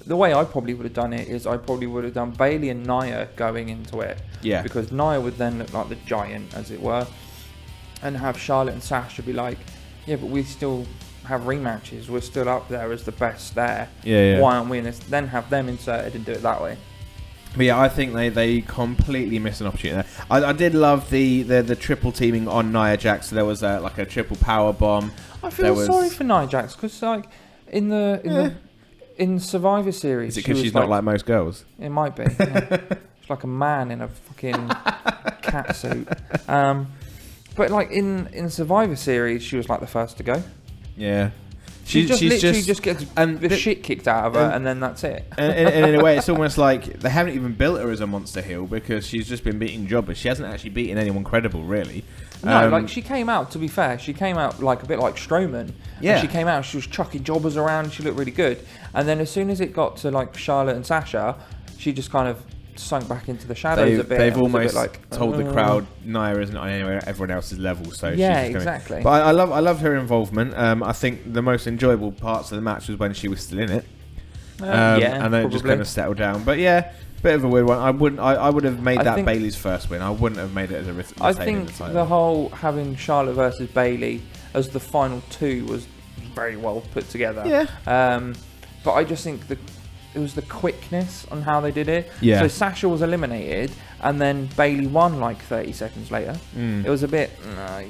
The way I probably would have done it is I probably would have done Bayley and Nia going into it. Yeah. Because Nia would then look like the giant, as it were, and have Charlotte and Sasha be like, yeah, but we still have rematches. We're still up there as the best there. Yeah. Why aren't we? And then have them inserted and do it that way. But yeah, I think they completely missed an opportunity there. I did love the triple teaming on Nia Jax. So there was a triple power bomb. I feel sorry for Nia Jax because in the in Survivor Series, Is it because she's not like most girls? It might be. Yeah. She's like a man in a fucking cat suit. But like in Survivor Series, she was like the first to go. Yeah. She's literally just gets the shit kicked out of her, and then that's it. and in a way, it's almost like they haven't even built her as a monster heel because she's just been beating jobbers. She hasn't actually beaten anyone credible, really. No, like she came out, to be fair, she came out like a bit like Strowman. Yeah. And she came out, she was chucking jobbers around, she looked really good. And then as soon as it got to like Charlotte and Sasha, she just kind of sunk back into the shadows a bit. They've almost told the crowd Nia isn't on everyone else's level, so yeah, she's just exactly. But I loved her involvement. I think the most enjoyable parts of the match was when she was still in it. Yeah, and then it just kind of settled down. But yeah, bit of a weird one. I would have made that Bayley's first win. I wouldn't have made it as a retain. I think the whole having Charlotte versus Bayley as the final two was very well put together. Yeah. But I just think it was the quickness on how they did it. Yeah. So Sasha was eliminated, and then Bayley won like 30 seconds later. It was a bit.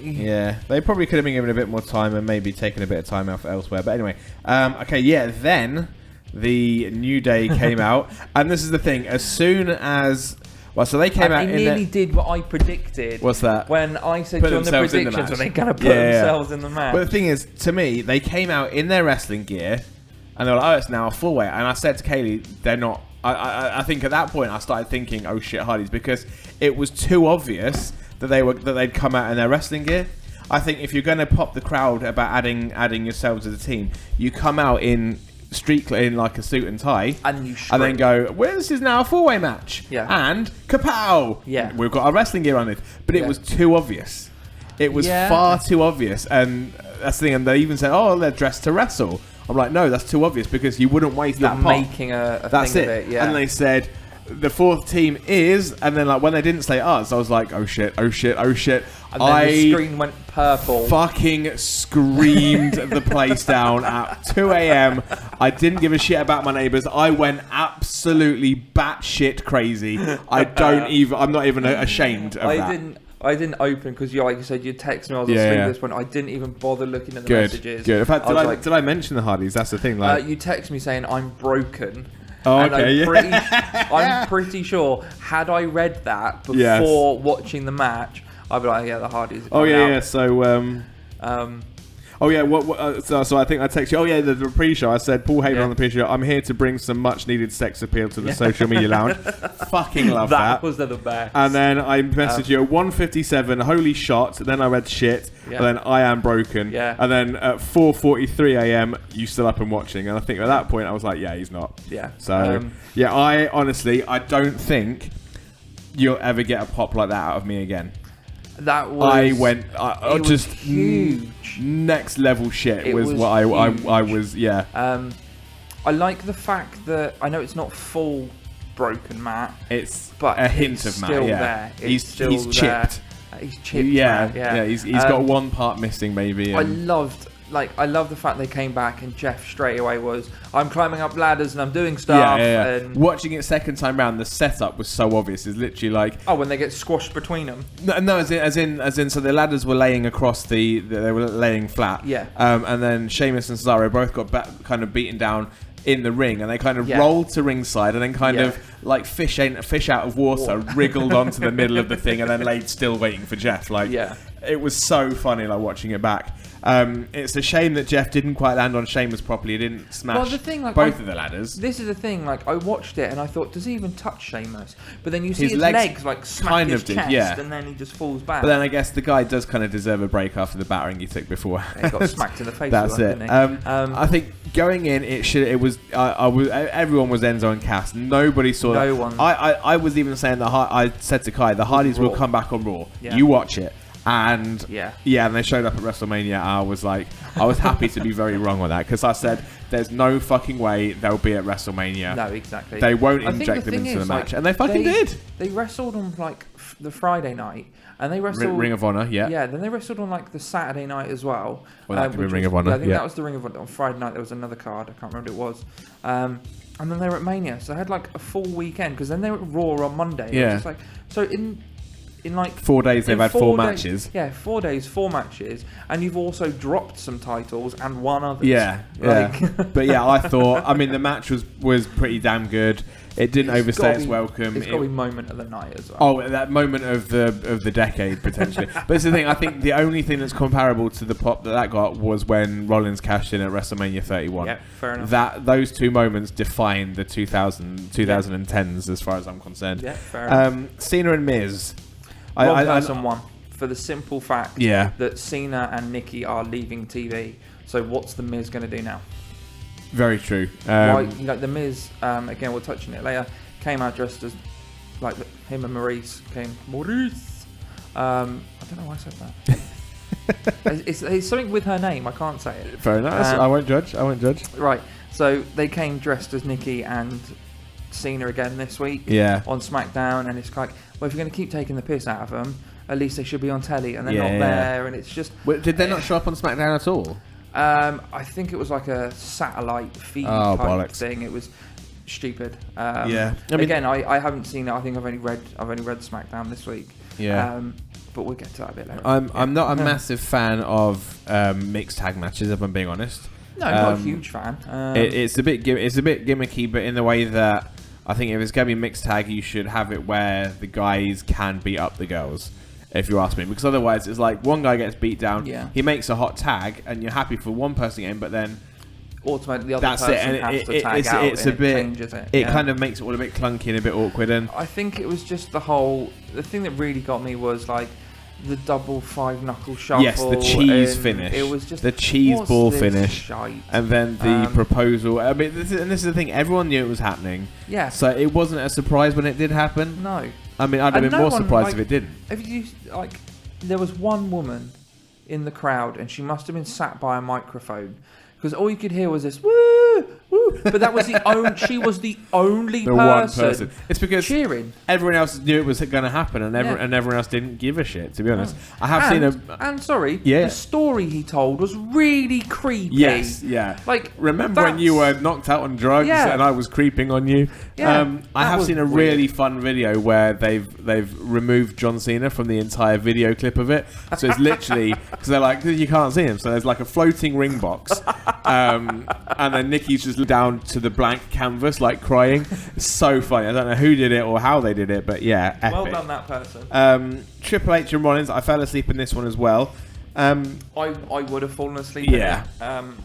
Yeah, they probably could have been given a bit more time and maybe taken a bit of time out elsewhere. But anyway, okay, yeah. Then the New Day came out, and this is the thing. As soon as so they came out. They nearly did what I predicted. What's that? When I said during the predictions, when they're going to put themselves in the match. But the thing is, to me, they came out in their wrestling gear. And they're like, oh, it's now a full weight. And I said to Kaylee, they're not. I think at that point I started thinking, oh shit, Hardys, because it was too obvious that they'd come out in their wrestling gear. I think if you're going to pop the crowd about adding yourselves as a team, you come out in in like a suit and tie, and then go, well, this is now a four-way match. Yeah. And kapow! Yeah. We've got our wrestling gear on it. But it was too obvious. It was far too obvious. And that's the thing. And they even said, oh, they're dressed to wrestle. I'm like, no, that's too obvious because you wouldn't waste that pop. You're making a that's thing of it, yeah. And they said, the fourth team is, and then like when they didn't say us, I was like, oh shit. And then the screen went purple. Fucking screamed the place down at 2 a.m. I didn't give a shit about my neighbours. I went absolutely batshit crazy. I'm not even ashamed of that. I didn't open because, like you said, you text me. I was asleep at this point. I didn't even bother looking at the messages. Good. In fact, did I mention the Hardys? That's the thing. Like, you text me saying I'm broken. Oh, okay. I'm pretty sure had I read that before watching the match, I'd be like, yeah, the Hardys. Oh yeah. So oh yeah, so I think I texted you. Oh yeah, the pre-show. I said Paul Heyman on the pre-show. I'm here to bring some much-needed sex appeal to the social media lounge. Fucking love that. That was the best. And then I messaged you at 1:57. Holy shot! Then I read shit. Yeah. And then I am broken. Yeah. And then at 4:43 a.m. you still up and watching. And I think at that point I was like, yeah, he's not. Yeah. So yeah, I honestly don't think you'll ever get a pop like that out of me again. That was. I just huge. Next level shit was what I was. Yeah. I like the fact that I know it's not full broken Matt. But a hint of Matt. Yeah. There. He's chipped. He's chipped. Yeah. He's got one part missing maybe. I love the fact they came back and Jeff straight away was, I'm climbing up ladders and I'm doing stuff. Yeah. And watching it second time round, the setup was so obvious. It's literally like, oh, when they get squashed between them. No, as in. So the ladders were laying across they were laying flat. Yeah. And then Sheamus and Cesaro both got kind of beaten down in the ring, and they kind of rolled to ringside, and then kind of like fish out of water, wriggled onto the middle of the thing, and then laid still waiting for Jeff. Like, it was so funny, like watching it back. It's a shame that Jeff didn't quite land on Sheamus properly. He didn't smash both of the ladders. This is the thing. Like, I watched it and I thought, does he even touch Sheamus? But then you see his legs like smack his chest, and then he just falls back. But then I guess the guy does kind of deserve a break after the battering he took before. He got smacked in the face. That's it. I think going in, everyone was Enzo and Cass. Nobody saw that. No one. I was even saying that. I said to Kai, the Hardys will come back on Raw. Yeah. You watch it. And and they showed up at WrestleMania. I was happy to be very wrong on that because I said there's no fucking way they'll be at WrestleMania. No, exactly. They won't inject them into the match, and they fucking did. They wrestled on like the Friday night, and they wrestled Ring of Honor. Yeah, then they wrestled on like the Saturday night as well. Well, that could be Ring of Honor. Yeah, I think that was the Ring of Honor. On Friday night there was another card. I can't remember what it was. And then they were at Mania, so they had like a full weekend because then they were at Raw on Monday. Yeah. Just like, so in like 4 days they've had 4 days, matches. Yeah, 4 days, 4 matches, and you've also dropped some titles and won others. Yeah. But yeah, I thought. I mean, the match was pretty damn good. It didn't overstay its welcome. It's got to be moment of the night as well. Oh, that moment of the decade potentially. But it's the thing. I think the only thing that's comparable to the pop that got was when Rollins cashed in at WrestleMania 31. Yeah, fair enough. Those 2 moments define the 2010s as far as I'm concerned. Yeah, fair enough. Cena and Miz. One person won for the simple fact Yeah. that Cena and Nikki are leaving TV. So what's the Miz going to do now? Very true. The Miz, again, we'll touch on it later, came out dressed as, like, him and Maurice came, Maurice. I don't know why I said that. it's something with her name, I can't say it. Fair enough. I won't judge. Right, so they came dressed as Nikki and Cena again this week on SmackDown, and it's like, well, if you're going to keep taking the piss out of them, at least they should be on telly, and they're not there, and it's just... Well, did they not show up on SmackDown at all? I think it was like a satellite feed type thing. It was stupid. I haven't seen it. I think I've only read SmackDown this week. Yeah. But we'll get to that a bit later. I'm not a massive fan of mixed tag matches, if I'm being honest. No, I'm not a huge fan. It's a bit gimmicky, but in the way that I think if it's going to be mixed tag, you should have it where the guys can beat up the girls. If you ask me, because otherwise it's like one guy gets beat down, he makes a hot tag, and you're happy for one person game, but then automatically the other person has to tag out, and it changes it. It kind of makes it all a bit clunky and a bit awkward. And I think it was just the thing that really got me was like the double 5-knuckle shuffle. Yes, the cheese finish. It was just the cheese ball finish, shite? And then the proposal. I mean, this is the thing. Everyone knew it was happening. Yeah. So it wasn't a surprise when it did happen. No. I mean, I'd have been more surprised if it didn't. There was one woman in the crowd, and she must have been sat by a microphone, because all you could hear was this woo, woo. But that was she was the only person. It's because cheering. Everyone else knew it was going to happen, and everyone else didn't give a shit. To be honest, I have seen the story he told was really creepy. Yes, yeah. Like, remember when you were knocked out on drugs and I was creeping on you? Yeah, I have seen a really fun video where they've removed John Cena from the entire video clip of it. So it's literally because they're like, you can't see him. So there's like a floating ring box, and then Nikki's just down to the blank canvas, like crying. It's so funny. I don't know who did it or how they did it, but yeah, epic. Well done, that person. Triple H and Rollins. I fell asleep in this one as well. I would have fallen asleep. Yeah.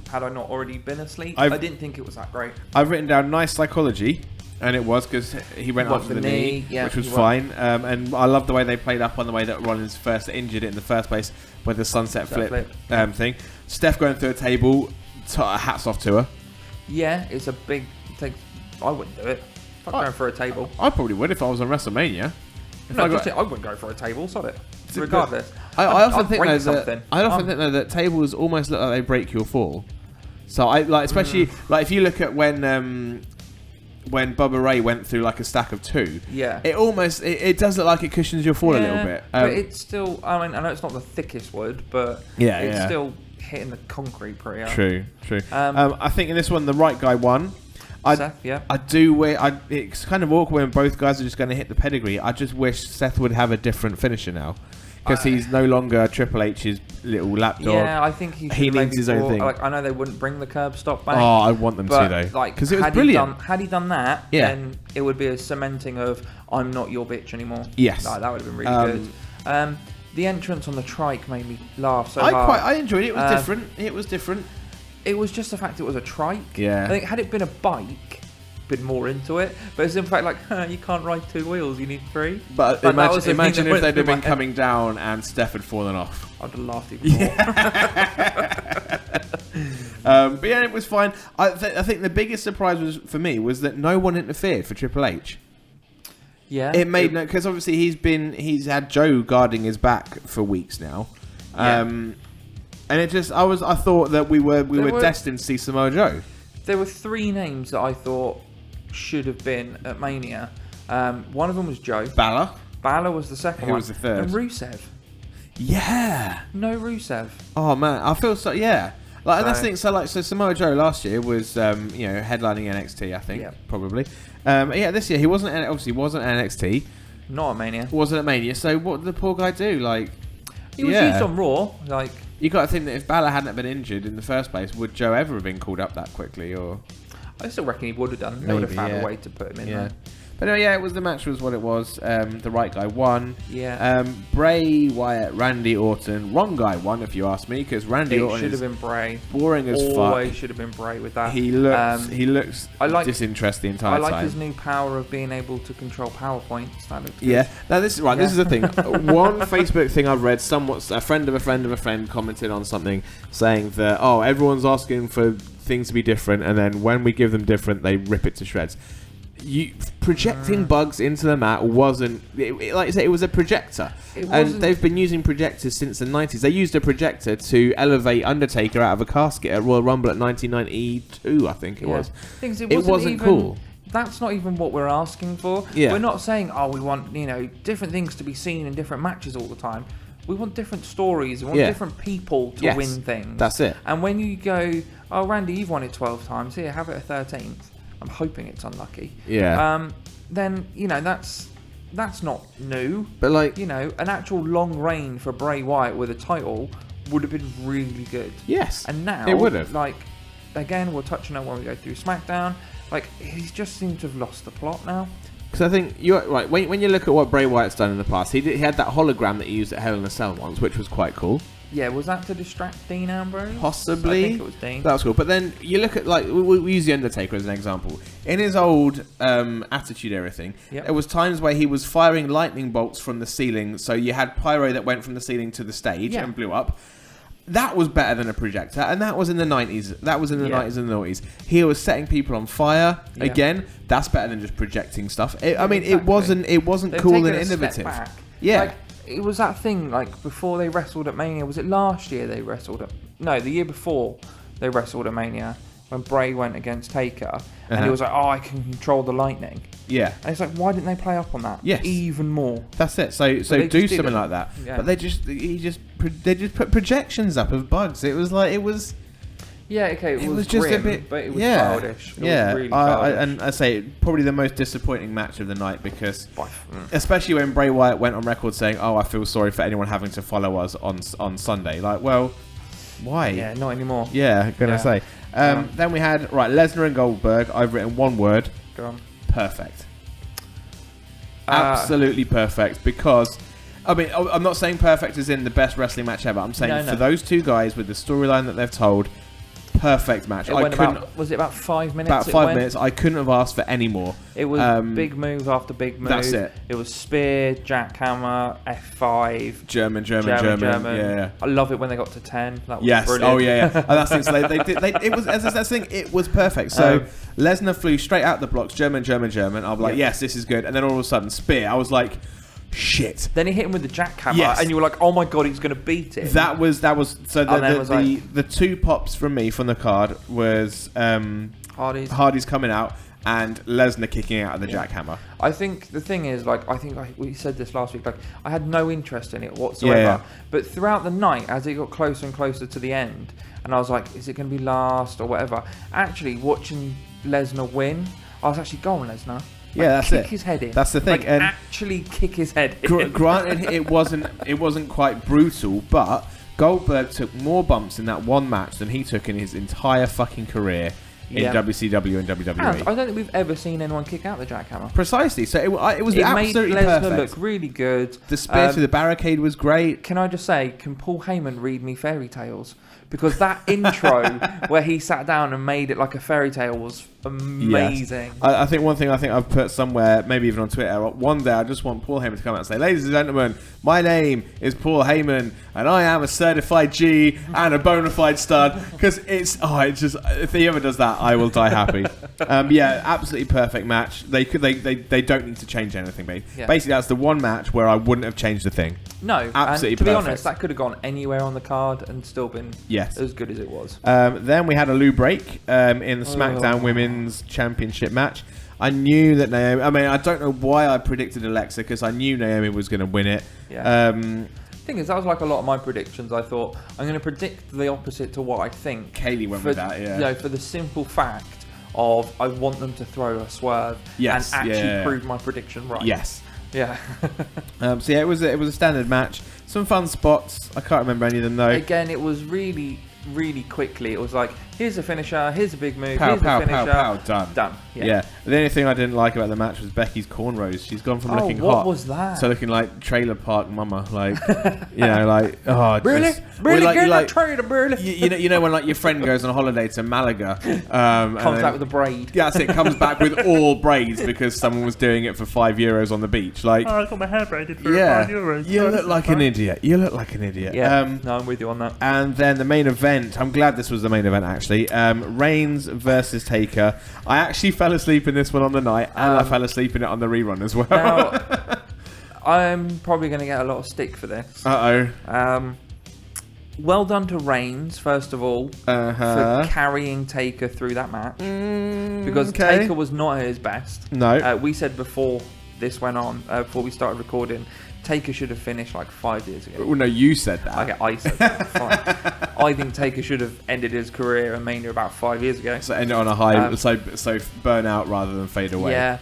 Had I not already been asleep, I didn't think it was that great. I've written down nice psychology, and it was because he went up for the knee, which was fine. And I love the way they played up on the way that Rollins first injured it in the first place with the sunset flip thing. Steph going through a table. Hats off to her. Yeah, it's a big thing. I wouldn't do it. If I'm going for a table. I probably would if I was on WrestleMania. I wouldn't go for a table, sod it. Regardless. I often think that tables almost look like they break your fall. So I like, especially like if you look at when Bubba Ray went through like a stack of 2. Yeah. It almost it does look like it cushions your fall a little bit. But it's still. I mean, I know it's not the thickest wood, but it's still hitting the concrete pretty hard. True. I think in this one the right guy won. Seth, yeah. It's kind of awkward when both guys are just going to hit the pedigree. I just wish Seth would have a different finisher now, because he's no longer Triple H's little lapdog. Yeah, I think he needs his own thing. Like, I know they wouldn't bring the curb stop back. Oh, I want them to though, because it was brilliant. Had he done that, then it would be a cementing of I'm not your bitch anymore. Yes, that would have been really good. The entrance on the trike made me laugh so hard. I enjoyed it. It was different. It was different. It was just the fact it was a trike. Yeah. I think had it been a bike, been more into it. But it's in fact like, you can't ride 2 wheels, you need 3. But imagine if they'd have been coming down and Steph had fallen off. I'd have laughed even more. But yeah, it was fine. I think the biggest surprise for me was that no one interfered for Triple H. Yeah. It made no, because obviously he's had Joe guarding his back for weeks now. And it just I thought that we were destined to see Samoa Joe. There were 3 names that I thought should have been at Mania. One of them was Joe. Balor was the second one. Who was the third? And Rusev. Yeah. No Rusev. Oh man, I feel so. Yeah. Like that's the thing. So Samoa Joe last year was headlining NXT. I think probably. This year he wasn't NXT. Not at Mania. Wasn't at Mania. So what did the poor guy do? Like, He was used on Raw. Like, you got to think that if Balor hadn't been injured in the first place, would Joe ever have been called up that quickly? Or I still reckon he would have done. They would have found a way to put him in there. But anyway, yeah, the match was what it was. The right guy won. Yeah. Bray Wyatt, Randy Orton. Wrong guy won, if you ask me, because Randy Orton should have been Bray. Boring as fuck. Always should have been Bray with that. He looks disinterested the entire time. I like his new power of being able to control PowerPoints. That looks good. Yeah. Now this is right. Yeah. This is the thing. One Facebook thing I've read. Somewhat a friend of a friend of a friend commented on something saying that everyone's asking for things to be different, and then when we give them different, they rip it to shreds. Projecting bugs into the mat wasn't like I say, it was a projector, and they've been using projectors since the 90s. They used a projector to elevate Undertaker out of a casket at Royal Rumble at 1992, I think it was. It wasn't even cool. That's not even what we're asking for. Yeah. We're not saying we want different things to be seen in different matches all the time. We want different stories. We want different people to win things. That's it. And when you go, Randy, you've won it 12 times. Here, have it a 13th. I'm hoping it's unlucky. Yeah. Then that's not new. But like an actual long reign for Bray Wyatt with a title would have been really good. Yes. And now it would have. Like, again, we'll touch on it when we go through SmackDown. Like, he's just seemed to have lost the plot now. Because I think you're right. When you look at what Bray Wyatt's done in the past, he had that hologram that he used at Hell in a Cell once, which was quite cool. Yeah, was that to distract Dean Ambrose? Possibly. I think it was Dean. That was cool. But then you look at, like, we use The Undertaker as an example. In his old Attitude Era thing, there was times where he was firing lightning bolts from the ceiling, so you had pyro that went from the ceiling to the stage and blew up. That was better than a projector, and that was in the 90s. That was in the 90s and the noughties. He was setting people on fire. Again, that's better than just projecting stuff. It wasn't cool and innovative. Yeah. Like, it was that thing, like, before they wrestled at Mania. Was it last year they wrestled at... No, the year before they wrestled at Mania, when Bray went against Taker, and he was like, I can control the lightning. Yeah. And it's like, why didn't they play up on that? Yes. Even more. That's it. So do something like that. Yeah. But they just put projections up of bugs. It was like, it was... Yeah, okay, it was just grim, a bit, but it was childish. It was really childish. And I say probably the most disappointing match of the night, because especially when Bray Wyatt went on record saying, I feel sorry for anyone having to follow us on Sunday. Like, well, why? Yeah, not anymore. Yeah, gonna say. Then we had Lesnar and Goldberg. I've written one word. Go on. Perfect. Absolutely perfect, because I mean, I'm not saying perfect as in the best wrestling match ever. I'm saying for those two guys with the storyline that they've told, perfect match. Was it about 5 minutes? About 5 minutes. I couldn't have asked for any more. It was big move after big move. That's it. It was spear, jackhammer, F5. German. Yeah. I love it when they got to 10. That was brilliant. Oh yeah. And that's the thing. So they did. It was that's the thing. It was perfect. So Lesnar flew straight out the blocks. German. I'm like, yes, this is good. And then all of a sudden, spear. I was like, shit. Then he hit him with the jackhammer, and you were like, "Oh my god, he's going to beat him." That was so. The two pops from me from the card was Hardy's coming out and Lesnar kicking out of the jackhammer. I think the thing is, like, we said this last week. Like, I had no interest in it whatsoever. Yeah. But throughout the night, as it got closer and closer to the end, and I was like, "Is it going to be last or whatever?" Actually, watching Lesnar win, I was actually, "Go on, Lesnar." Like, that's kick it. His head in. That's the thing. Like, and actually kick his head in. Granted, it wasn't quite brutal, but Goldberg took more bumps in that one match than he took in his entire fucking career in WCW and WWE. And I don't think we've ever seen anyone kick out the jackhammer. Precisely. So it was absolutely made Lesnar perfect. Look really good. The spear through the barricade was great. Can I just say, can Paul Heyman read me fairy tales? Because that intro where he sat down and made it like a fairy tale was amazing. Yes. I think one thing I've put somewhere, maybe even on Twitter, one day I just want Paul Heyman to come out and say, "Ladies and gentlemen, my name is Paul Heyman and I am a certified G and a bona fide stud." Because it's just, if he ever does that, I will die happy. Absolutely perfect match. They don't need to change anything. Basically, that's the one match where I wouldn't have changed a thing. No, absolutely. And to be honest, that could have gone anywhere on the card and still been as good as it was. Then we had a Lou break in the SmackDown Women's Championship match. I knew that Naomi... I mean, I don't know why I predicted Alexa, because I knew Naomi was going to win it. Yeah. Thing is, that was like a lot of my predictions. I thought, I'm going to predict the opposite to what I think. Kaylee went with that, yeah. You know, for the simple fact of I want them to throw a swerve and actually prove my prediction right. Yes. Yeah. So yeah, it was a standard match. Some fun spots. I can't remember any of them though. Again, it was really quickly. It was like, here's a finisher, here's a big move, Pow, here's pow, a finisher. pow, pow, done. Yeah. The only thing I didn't like about the match was Becky's cornrows. She's gone from looking what hot was that? to looking like trailer park mama. Like, you know, like, oh, Really? just, Really? like, Get like, that trailer, really? you know when like your friend goes on holiday to Malaga, Comes out with a braid. Yeah, that's it. Comes back with all braids because someone was doing it for €5 on the beach. Like, I got my hair braided for €5. You Oh, look like an idiot. You look like an idiot. Yeah. No, I'm with you on that. And then the main event. I'm glad this was the main event actually. Reigns versus Taker. I actually fell asleep in this one on the night, and I fell asleep in it on the rerun as well. Now, I'm probably going to get a lot of stick for this. Well done to Reigns, first of all, for carrying Taker through that match. Because Taker was not at his best. No. We said before this went on, before we started recording, Taker should have finished like 5 years ago. Well, no, you said that. Okay, I said that. Fine. I think Taker should have ended his career in Mania about 5 years ago. So end it on a high, so burn out rather than fade away. Yeah.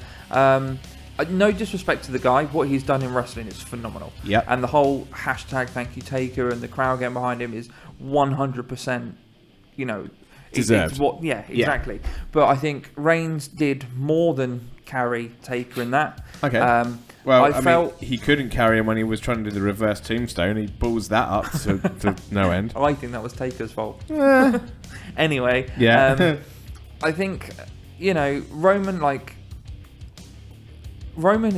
No disrespect to the guy. What he's done in wrestling is phenomenal. Yep. And the whole hashtag thank you Taker and the crowd getting behind him is 100%, you know, deserved. Yeah, exactly. Yeah. But I think Reigns did more than carry Taker in that. Okay. Well, I mean, he couldn't carry him when he was trying to do the reverse tombstone. He balls that up to no end. I think that was Taker's fault. Anyway. Yeah. I think, you know, Roman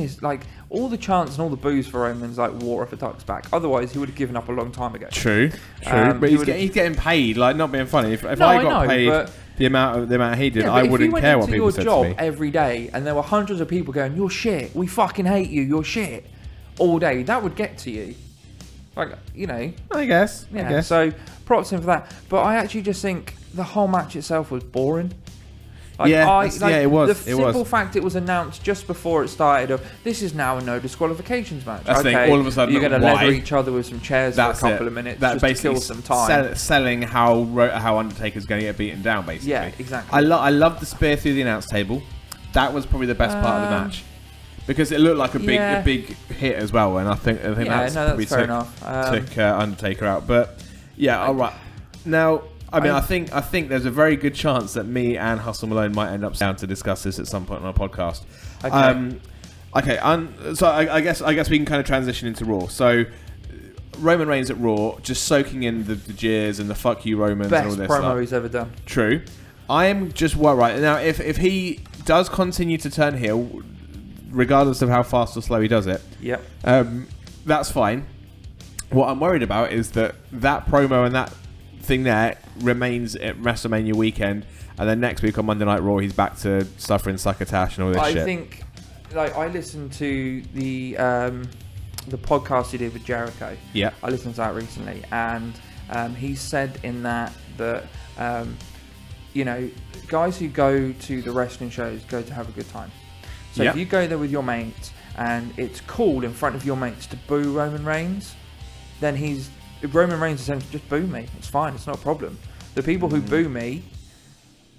is like, all the chants and all the boos for Roman's like water for duck's back. Otherwise, he would have given up a long time ago. True. But he's getting paid. Like, not being funny. If I got paid the amount he did, I wouldn't care what people said to me. If you went into your job every day and there were hundreds of people going, "You're shit. We fucking hate you. You're shit," all day, that would get to you. Like, you know. I guess. Yeah. So props to him for that. But I actually just think the whole match itself was boring. Like, it was. The simple fact it was announced just before it started of, this is now a no disqualifications match. That's the thing, all of a sudden, you're going to lever each other with some chairs for a couple of minutes just to kill some time. Selling how Undertaker's going to get beaten down, basically. Yeah, exactly. I love the spear through the announce table. That was probably the best part of the match. Because it looked like a big hit as well, and I think that's fair enough. Took Undertaker out. But yeah, all right. Now, I mean, I think there's a very good chance that me and Hustle Malone might end up down to discuss this at some point on our podcast. Okay. So I guess we can kind of transition into Raw. So Roman Reigns at Raw, just soaking in the jeers and the fuck you Romans and all this best promo stuff. he's ever done. True. I am just right now. If he does continue to turn heel, regardless of how fast or slow he does it, yep, that's fine. What I'm worried about is that promo and that thing there remains at WrestleMania weekend, and then next week on Monday Night Raw he's back to suffering succotash and all this shit. I think, like, I listened to the podcast he did with Jericho. Yeah, I listened to that recently, and he said in that you know, guys who go to the wrestling shows go to have a good time. So if you go there with your mates and it's cool in front of your mates to boo Roman Reigns, then Roman Reigns is saying, just boo me. It's fine. It's not a problem. The people who boo me,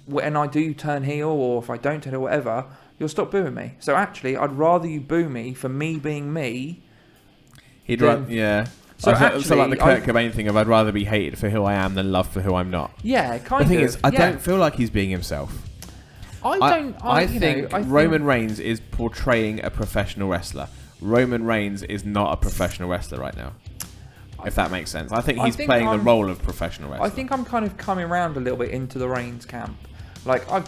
when I do turn heel or if I don't turn heel, whatever, you'll stop booing me. So actually, I'd rather you boo me for me being me. Yeah. So like the Kurt Cobain thing of I'd rather be hated for who I am than loved for who I'm not. Yeah, kind of. The thing is, I don't feel like he's being himself. I think Roman Reigns is portraying a professional wrestler. Roman Reigns is not a professional wrestler right now. If that makes sense. I think he's playing the role of professional wrestler. I think I'm kind of coming around a little bit into the Reigns camp. Like, I'm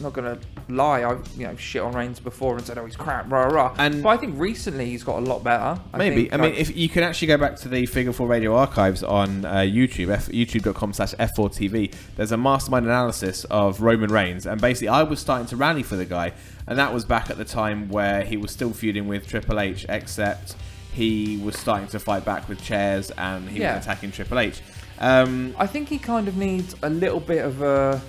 not going to lie. I've shit on Reigns before and said, oh, he's crap, rah, rah. But I think recently he's got a lot better. I mean, if you can actually go back to the Figure 4 Radio archives on YouTube, youtube.com/F4TV, there's a mastermind analysis of Roman Reigns. And basically, I was starting to rally for the guy. And that was back at the time where he was still feuding with Triple H, except he was starting to fight back with chairs and he was attacking Triple H. I think he kind of needs a little bit of a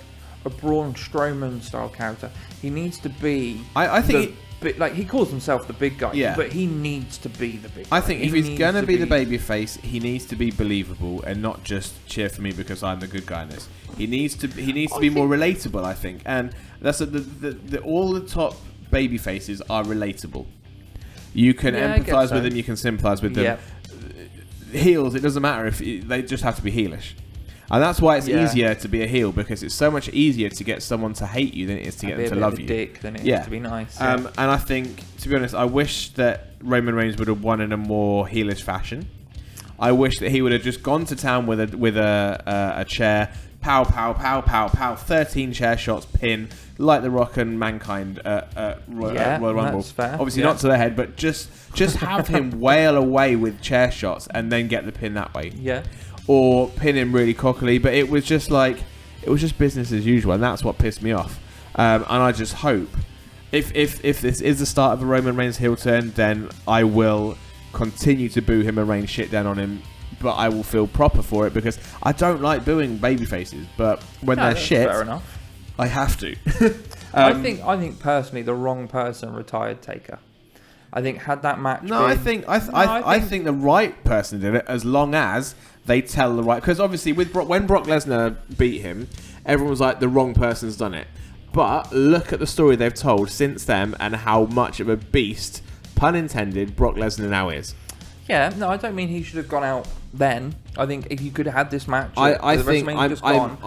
Braun Strowman style character. He needs to be. I think he calls himself the big guy, but he needs to be the big guy. I think if he's gonna be the baby face, he needs to be believable and not just cheer for me because I'm the good guy in this. He needs to be more relatable, I think, and that's all the top baby faces are relatable. You can Yeah, I guess empathise so. with them. You can sympathise with them. Yeah. Heels, it doesn't matter if they just have to be heelish, and that's why it's Yeah. easier to be a heel, because it's so much easier to get someone to hate you than it is to get them to love you. Dick than it is Yeah. to be nice. And I think, to be honest, I wish that Roman Reigns would have won in a more heelish fashion. I wish that he would have just gone to town with a chair, pow, pow, pow, pow, pow, 13 chair shots, pin, like The Rock and Mankind Royal Rumble. That's fair. Obviously Yeah. not to the head, but just have him wail away with chair shots and then get the pin that way. Yeah. Or pin him really cockily, but it was just business as usual, and that's what pissed me off. And I just hope, if this is the start of a Roman Reigns heel turn, then I will continue to boo him and rain shit down on him, but I will feel proper for it, because I don't like booing baby faces, but when they're that's shit, fair enough. I have to. I think personally the wrong person retired Taker. I think had that match. No, I think the right person did it, as long as they tell the right. Because obviously, when Brock Lesnar beat him, everyone was like, the wrong person's done it. But look at the story they've told since then, and how much of a beast, pun intended, Brock Lesnar now is. Yeah, no, I don't mean he should have gone out then. I think if you could have had this match, I think I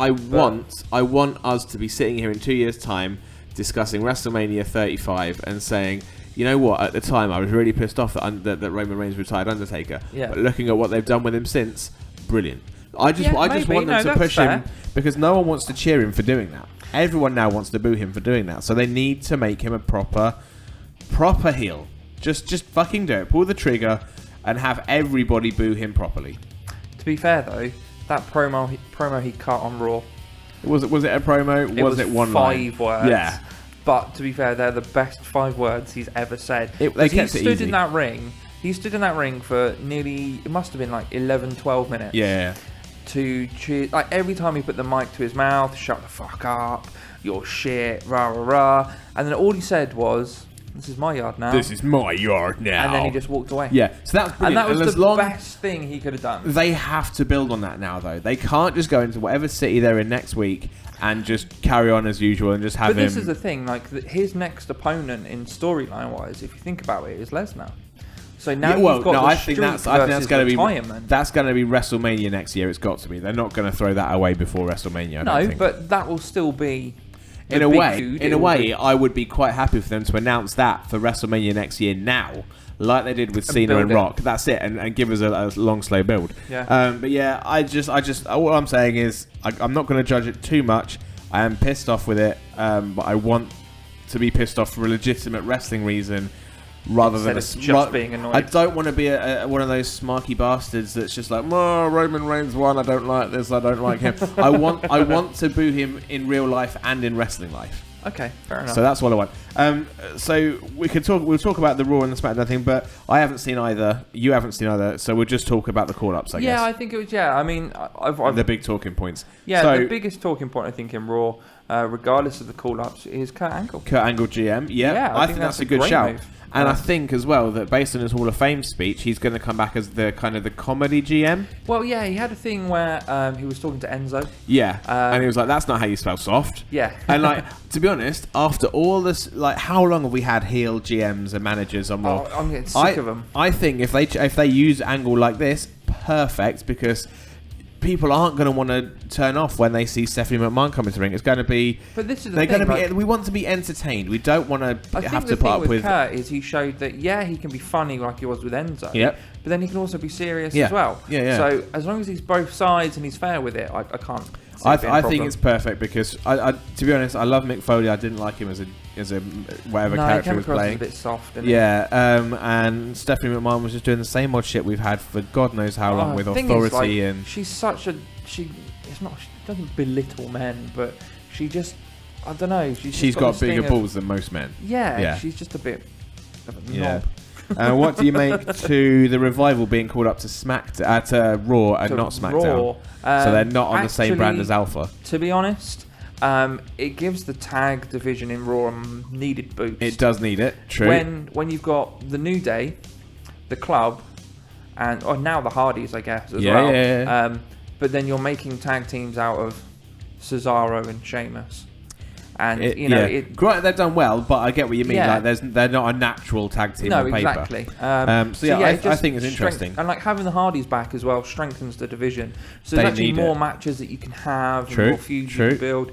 gone, want us to be sitting here in 2 years' time discussing WrestleMania 35 and saying, you know what? At the time, I was really pissed off that Roman Reigns retired Undertaker. Yeah. But looking at what they've done with him since, brilliant. I just maybe. want them to That's push fair. him, because no one wants to cheer him for doing that. Everyone now wants to boo him for doing that. So they need to make him a proper heel. Just fucking do it. Pull the trigger and have everybody boo him properly. To be fair though, that promo he cut on Raw. Was it a promo? Was it one line? 5 words. Yeah. But to be fair, they're the best 5 words he's ever said. They 'Cause kept it stood easy. in that ring. He stood in that ring for nearly, it must have been like 11, 12 minutes. Yeah. To cheer, like every time he put the mic to his mouth, shut the fuck up, you're shit, rah rah rah. And then all he said was, this is my yard now. This is my yard now. And then he just walked away. Yeah, so that's brilliant. And that was as the long best thing he could have done. They have to build on that now, though. They can't just go into whatever city they're in next week and just carry on as usual and just have But him. this is the thing, like his next opponent in storyline wise, if you think about it, is Lesnar. So now you've got I think that's going to be retirement. that's going to be WrestleMania next year. It's got to be. They're not going to throw that away before WrestleMania. I don't think. But that will still be. In a way, I would be quite happy for them to announce that for WrestleMania next year now, like they did with Cena and Rock. That's it, and give us a long, slow build. Yeah. But yeah, I just, what I'm saying is, I'm not going to judge it too much. I am pissed off with it, but I want to be pissed off for a legitimate wrestling reason, rather than just being annoyed. I don't want to be one of those smarky bastards that's just like, oh, Roman Reigns won, I don't like this, I don't like him. I want to boo him in real life and in wrestling life. Okay, fair enough. So that's what I want. So we'll talk about the Raw and the SmackDown thing, but I haven't seen either. You haven't seen either, so we'll just talk about the call-ups, I guess. Yeah, I think it was. Yeah, I mean, I've the big talking points. Yeah, so, the biggest talking point I think in Raw, regardless of the call-ups, is Kurt Angle. Kurt Angle GM. Yeah, I think that's a good great shout. move. And I think as well that based on his Hall of Fame speech, he's going to come back as the kind of the comedy GM. Well, yeah, he had a thing where he was talking to Enzo. Yeah, and he was like, "That's not how you spell soft." Yeah, and like to be honest, after all this, like, how long have we had heel GMs and managers on Raw? I'm getting sick of them. I think if they use Angle like this, perfect, because people aren't going to want to turn off when they see Stephanie McMahon come into the ring. It's going to be. But this is the thing. Like, we want to be entertained. We don't want to have to put up with. I think the thing with Kurt is he showed that he can be funny like he was with Enzo. Yep. But then he can also be serious as well. Yeah. So as long as he's both sides and he's fair with it, I can't. I think it's perfect because I to be honest, I love Mick Foley. I didn't like him as a whatever character he was playing. A bit soft. And Stephanie McMahon was just doing the same odd shit we've had for God knows how long with authority and. She's such a She doesn't belittle men, but she just, I don't know. She's got bigger balls than most men. Yeah, she's just a bit of a knob. What do you make to the Revival being called up to Raw and not SmackDown? So they're not on the same brand as Alpha. To be honest, it gives the tag division in Raw a needed boost. It does need it. True. When you've got the New Day, the Club, and now the Hardys, I guess as well. Yeah. But then you're making tag teams out of Cesaro and Sheamus. And Right, they've done well, but I get what you mean. Yeah. Like, they're not a natural tag team on paper. Exactly. I think it's interesting. And like having the Hardys back as well strengthens the division. So there's actually more matches that you can have, and more feuds you can build.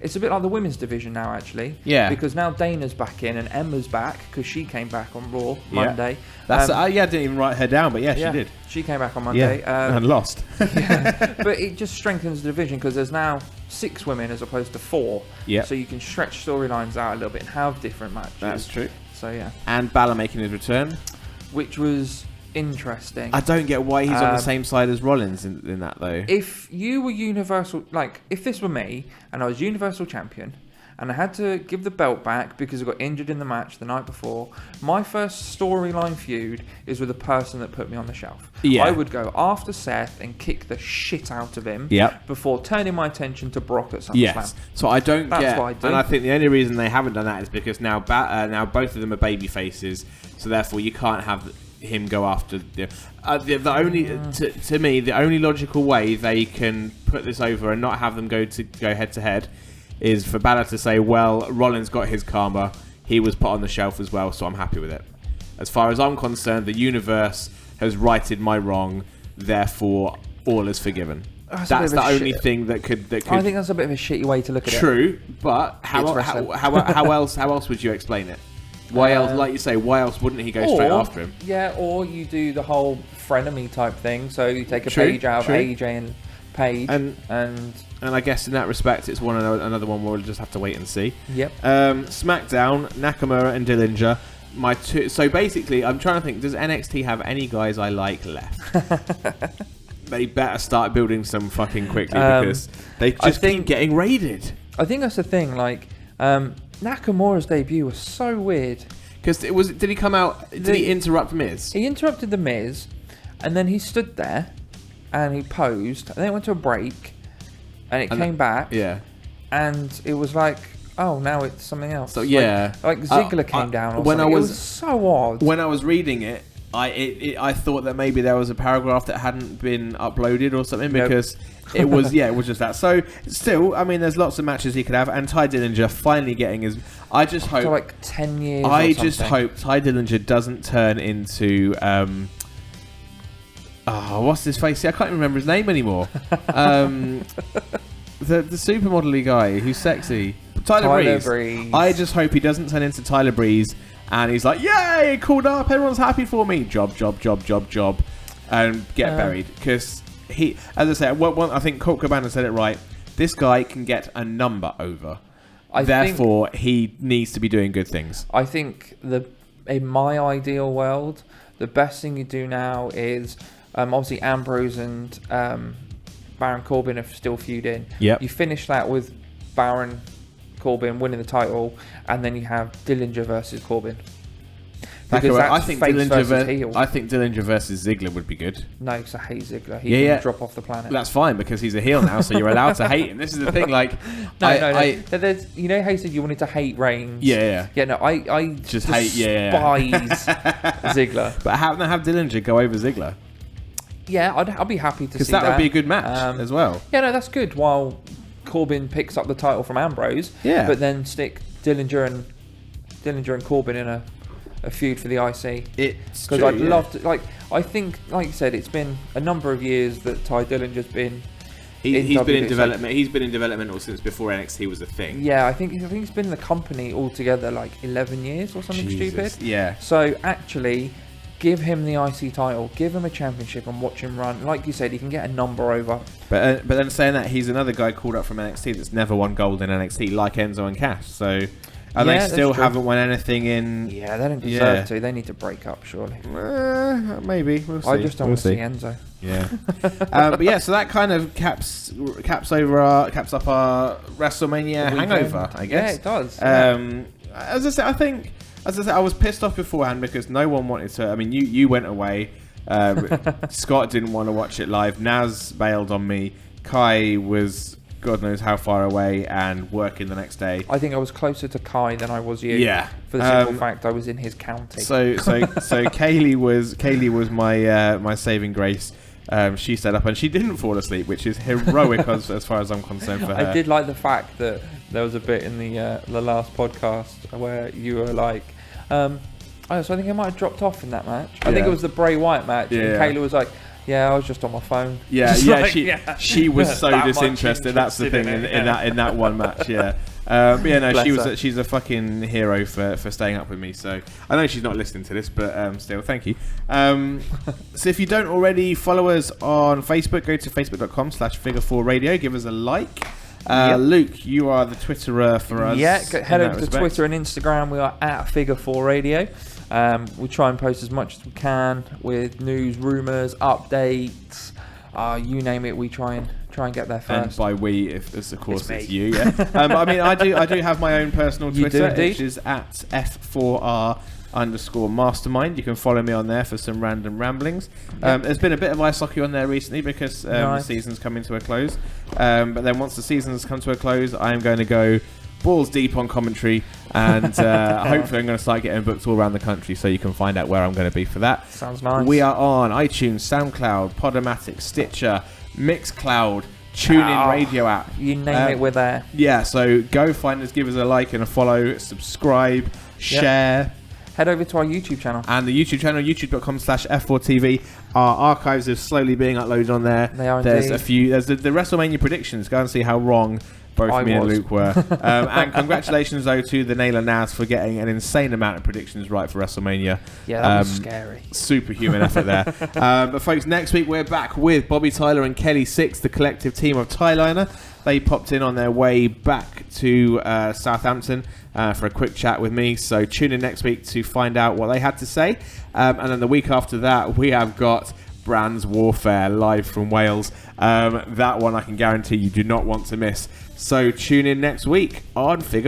It's a bit like the women's division now, actually. Yeah. Because now Dana's back in and Emma's back because she came back on Raw Monday. That's I didn't even write her down, but she did. She came back on Monday. And lost. But it just strengthens the division because there's now 6 women as opposed to 4. Yeah. So you can stretch storylines out a little bit and have different matches. That's true. So yeah. And Balor making his return, which was interesting. I don't get why he's on the same side as Rollins in that though. If you were Universal, like if this were me and I was Universal Champion and I had to give the belt back because I got injured in the match the night before, my first storyline feud is with the person that put me on the shelf. Yeah. I would go after Seth and kick the shit out of him before turning my attention to Brock at SummerSlam. Yes. So I don't That's get, what I do. and I think the only reason they haven't done that is because now both of them are baby faces, so therefore you can't have him go after the only to me the only logical way they can put this over and not have them go head to head is for Balor to say, well, Rollins got his karma, he was put on the shelf as well, so I'm happy with it. As far as I'm concerned, the universe has righted my wrong, therefore all is forgiven. That's the only thing that could. I think that's a bit of a shitty way to look at it. True, but how else would you explain it? Why else, like you say, why else wouldn't he go straight after him? Yeah, or you do the whole frenemy type thing. So you take a page out of AJ and Paige, and I guess in that respect, it's another one we'll just have to wait and see. Yep. SmackDown, Nakamura and Dillinger. So basically, I'm trying to think. Does NXT have any guys I like left? They better start building some fucking quickly because they just keep getting raided. I think that's the thing. Like. Nakamura's debut was so weird. Because did he come out? Did he interrupt Miz? He interrupted the Miz, and then he stood there, and he posed, and then it went to a break, and it came back. Yeah. And it was like, oh, now it's something else. So yeah, like Ziggler came down. Or something. It was so odd. When I was reading it, I thought that maybe there was a paragraph that hadn't been uploaded or something because. It was just that. So still, I mean, there's lots of matches he could have, and Ty Dillinger finally getting his. I just hope. For like 10 years. I just hope Ty Dillinger doesn't turn into. What's his face? See, I can't remember his name anymore. The supermodel-y guy who's sexy, Tyler Breeze. I just hope he doesn't turn into Tyler Breeze, and he's like, "Yay, called up! Everyone's happy for me." Job, and get buried because. He, as I said, I think Colt Cabana said it right. This guy can get a number over. Therefore, he needs to be doing good things. I think in my ideal world, the best thing you do now is obviously Ambrose and Baron Corbin are still feuding. Yep. You finish that with Baron Corbin winning the title, and then you have Dillinger versus Corbin. Because I think Dillinger versus Ziggler would be good. No, because I hate Ziggler. He can drop off the planet. That's fine because he's a heel now, so you're allowed to hate him. This is the thing. Like, no. There's, you know how you said you wanted to hate Reigns. Yeah. No, I just despise Ziggler. But have Dillinger go over Ziggler. Yeah, I'd be happy to see that. Because that would be a good match as well. Yeah, no, that's good. While Corbin picks up the title from Ambrose. Yeah. But then stick Dillinger and Corbin in a feud for the IC. Because I'd love to. Like, I think, like you said, it's been a number of years that Ty Dillinger's been. He's been in development. He's been in development since before NXT was a thing. Yeah, I think he's been in the company altogether like 11 years or something stupid. Yeah. So actually, give him the IC title, give him a championship, and watch him run. Like you said, he can get a number over. But then saying that, he's another guy called up from NXT that's never won gold in NXT, like Enzo and Cass. So. And they still haven't won anything in... Yeah, they don't deserve to. They need to break up, surely. Maybe. We'll see. I just don't want to see Enzo. Yeah. But yeah, so that kind of caps up our WrestleMania hangover, I guess. Yeah, it does. As I said, I was pissed off beforehand because no one wanted to... I mean, you went away. Scott didn't want to watch it live. Naz bailed on me. Kai was... God knows how far away and working the next day. I think I was closer to Kai than I was you. Yeah. For the simple fact I was in his county. So Kaylee was my saving grace. She set up and she didn't fall asleep, which is heroic as far as I'm concerned for her. I did like the fact that there was a bit in the last podcast where you were like, so I think I might have dropped off in that match. I think it was the Bray Wyatt match, and Kayla was like, yeah, I was just on my phone. Yeah, Just yeah, like, she was so that much disinterested. That's the thing interested in that one match. Yeah. But yeah, no, Bless her. she's a fucking hero for staying up with me. So I know she's not listening to this, but still, thank you. So if you don't already follow us on Facebook, go to facebook.com/figure4radio. Give us a like. Luke, you are the Twitterer for us. Yeah, head over to respect. Twitter and Instagram. We are at Figure4Radio. We try and post as much as we can with news, rumours, updates, you name it. We try and get there first. And by we, if of course it's you. Yeah. But I mean, I do have my own personal You do Twitter, indeed. which is at F4R_Mastermind. You can follow me on there for some random ramblings. There's been a bit of ice hockey on there recently because the season's coming to a close. But then once the season's come to a close, I am going to go balls deep on commentary, and hopefully I'm going to start getting booked all around the country, so you can find out where I'm going to be for that. Sounds nice. We are on iTunes, SoundCloud, Podomatic, Stitcher, Mixcloud, TuneIn Radio app. You name it, we're there. Yeah, so go find us, give us a like and a follow, subscribe, share. Head over to our YouTube channel. And the YouTube channel, youtube.com/F4TV. Our archives are slowly being uploaded on there. They are There's indeed. a few. There's the WrestleMania predictions. Go and see how wrong both me and Luke were. And congratulations, though, to the Naylor Naz for getting an insane amount of predictions right for WrestleMania. Yeah, that was scary. Superhuman effort there. But, folks, next week we're back with Bobby Tyler and Kelly Six, the collective team of Tyliner. They popped in on their way back to Southampton for a quick chat with me. So tune in next week to find out what they had to say. And then the week after that, we have got Brands Warfare live from Wales. That one I can guarantee you do not want to miss. So tune in next week on Figure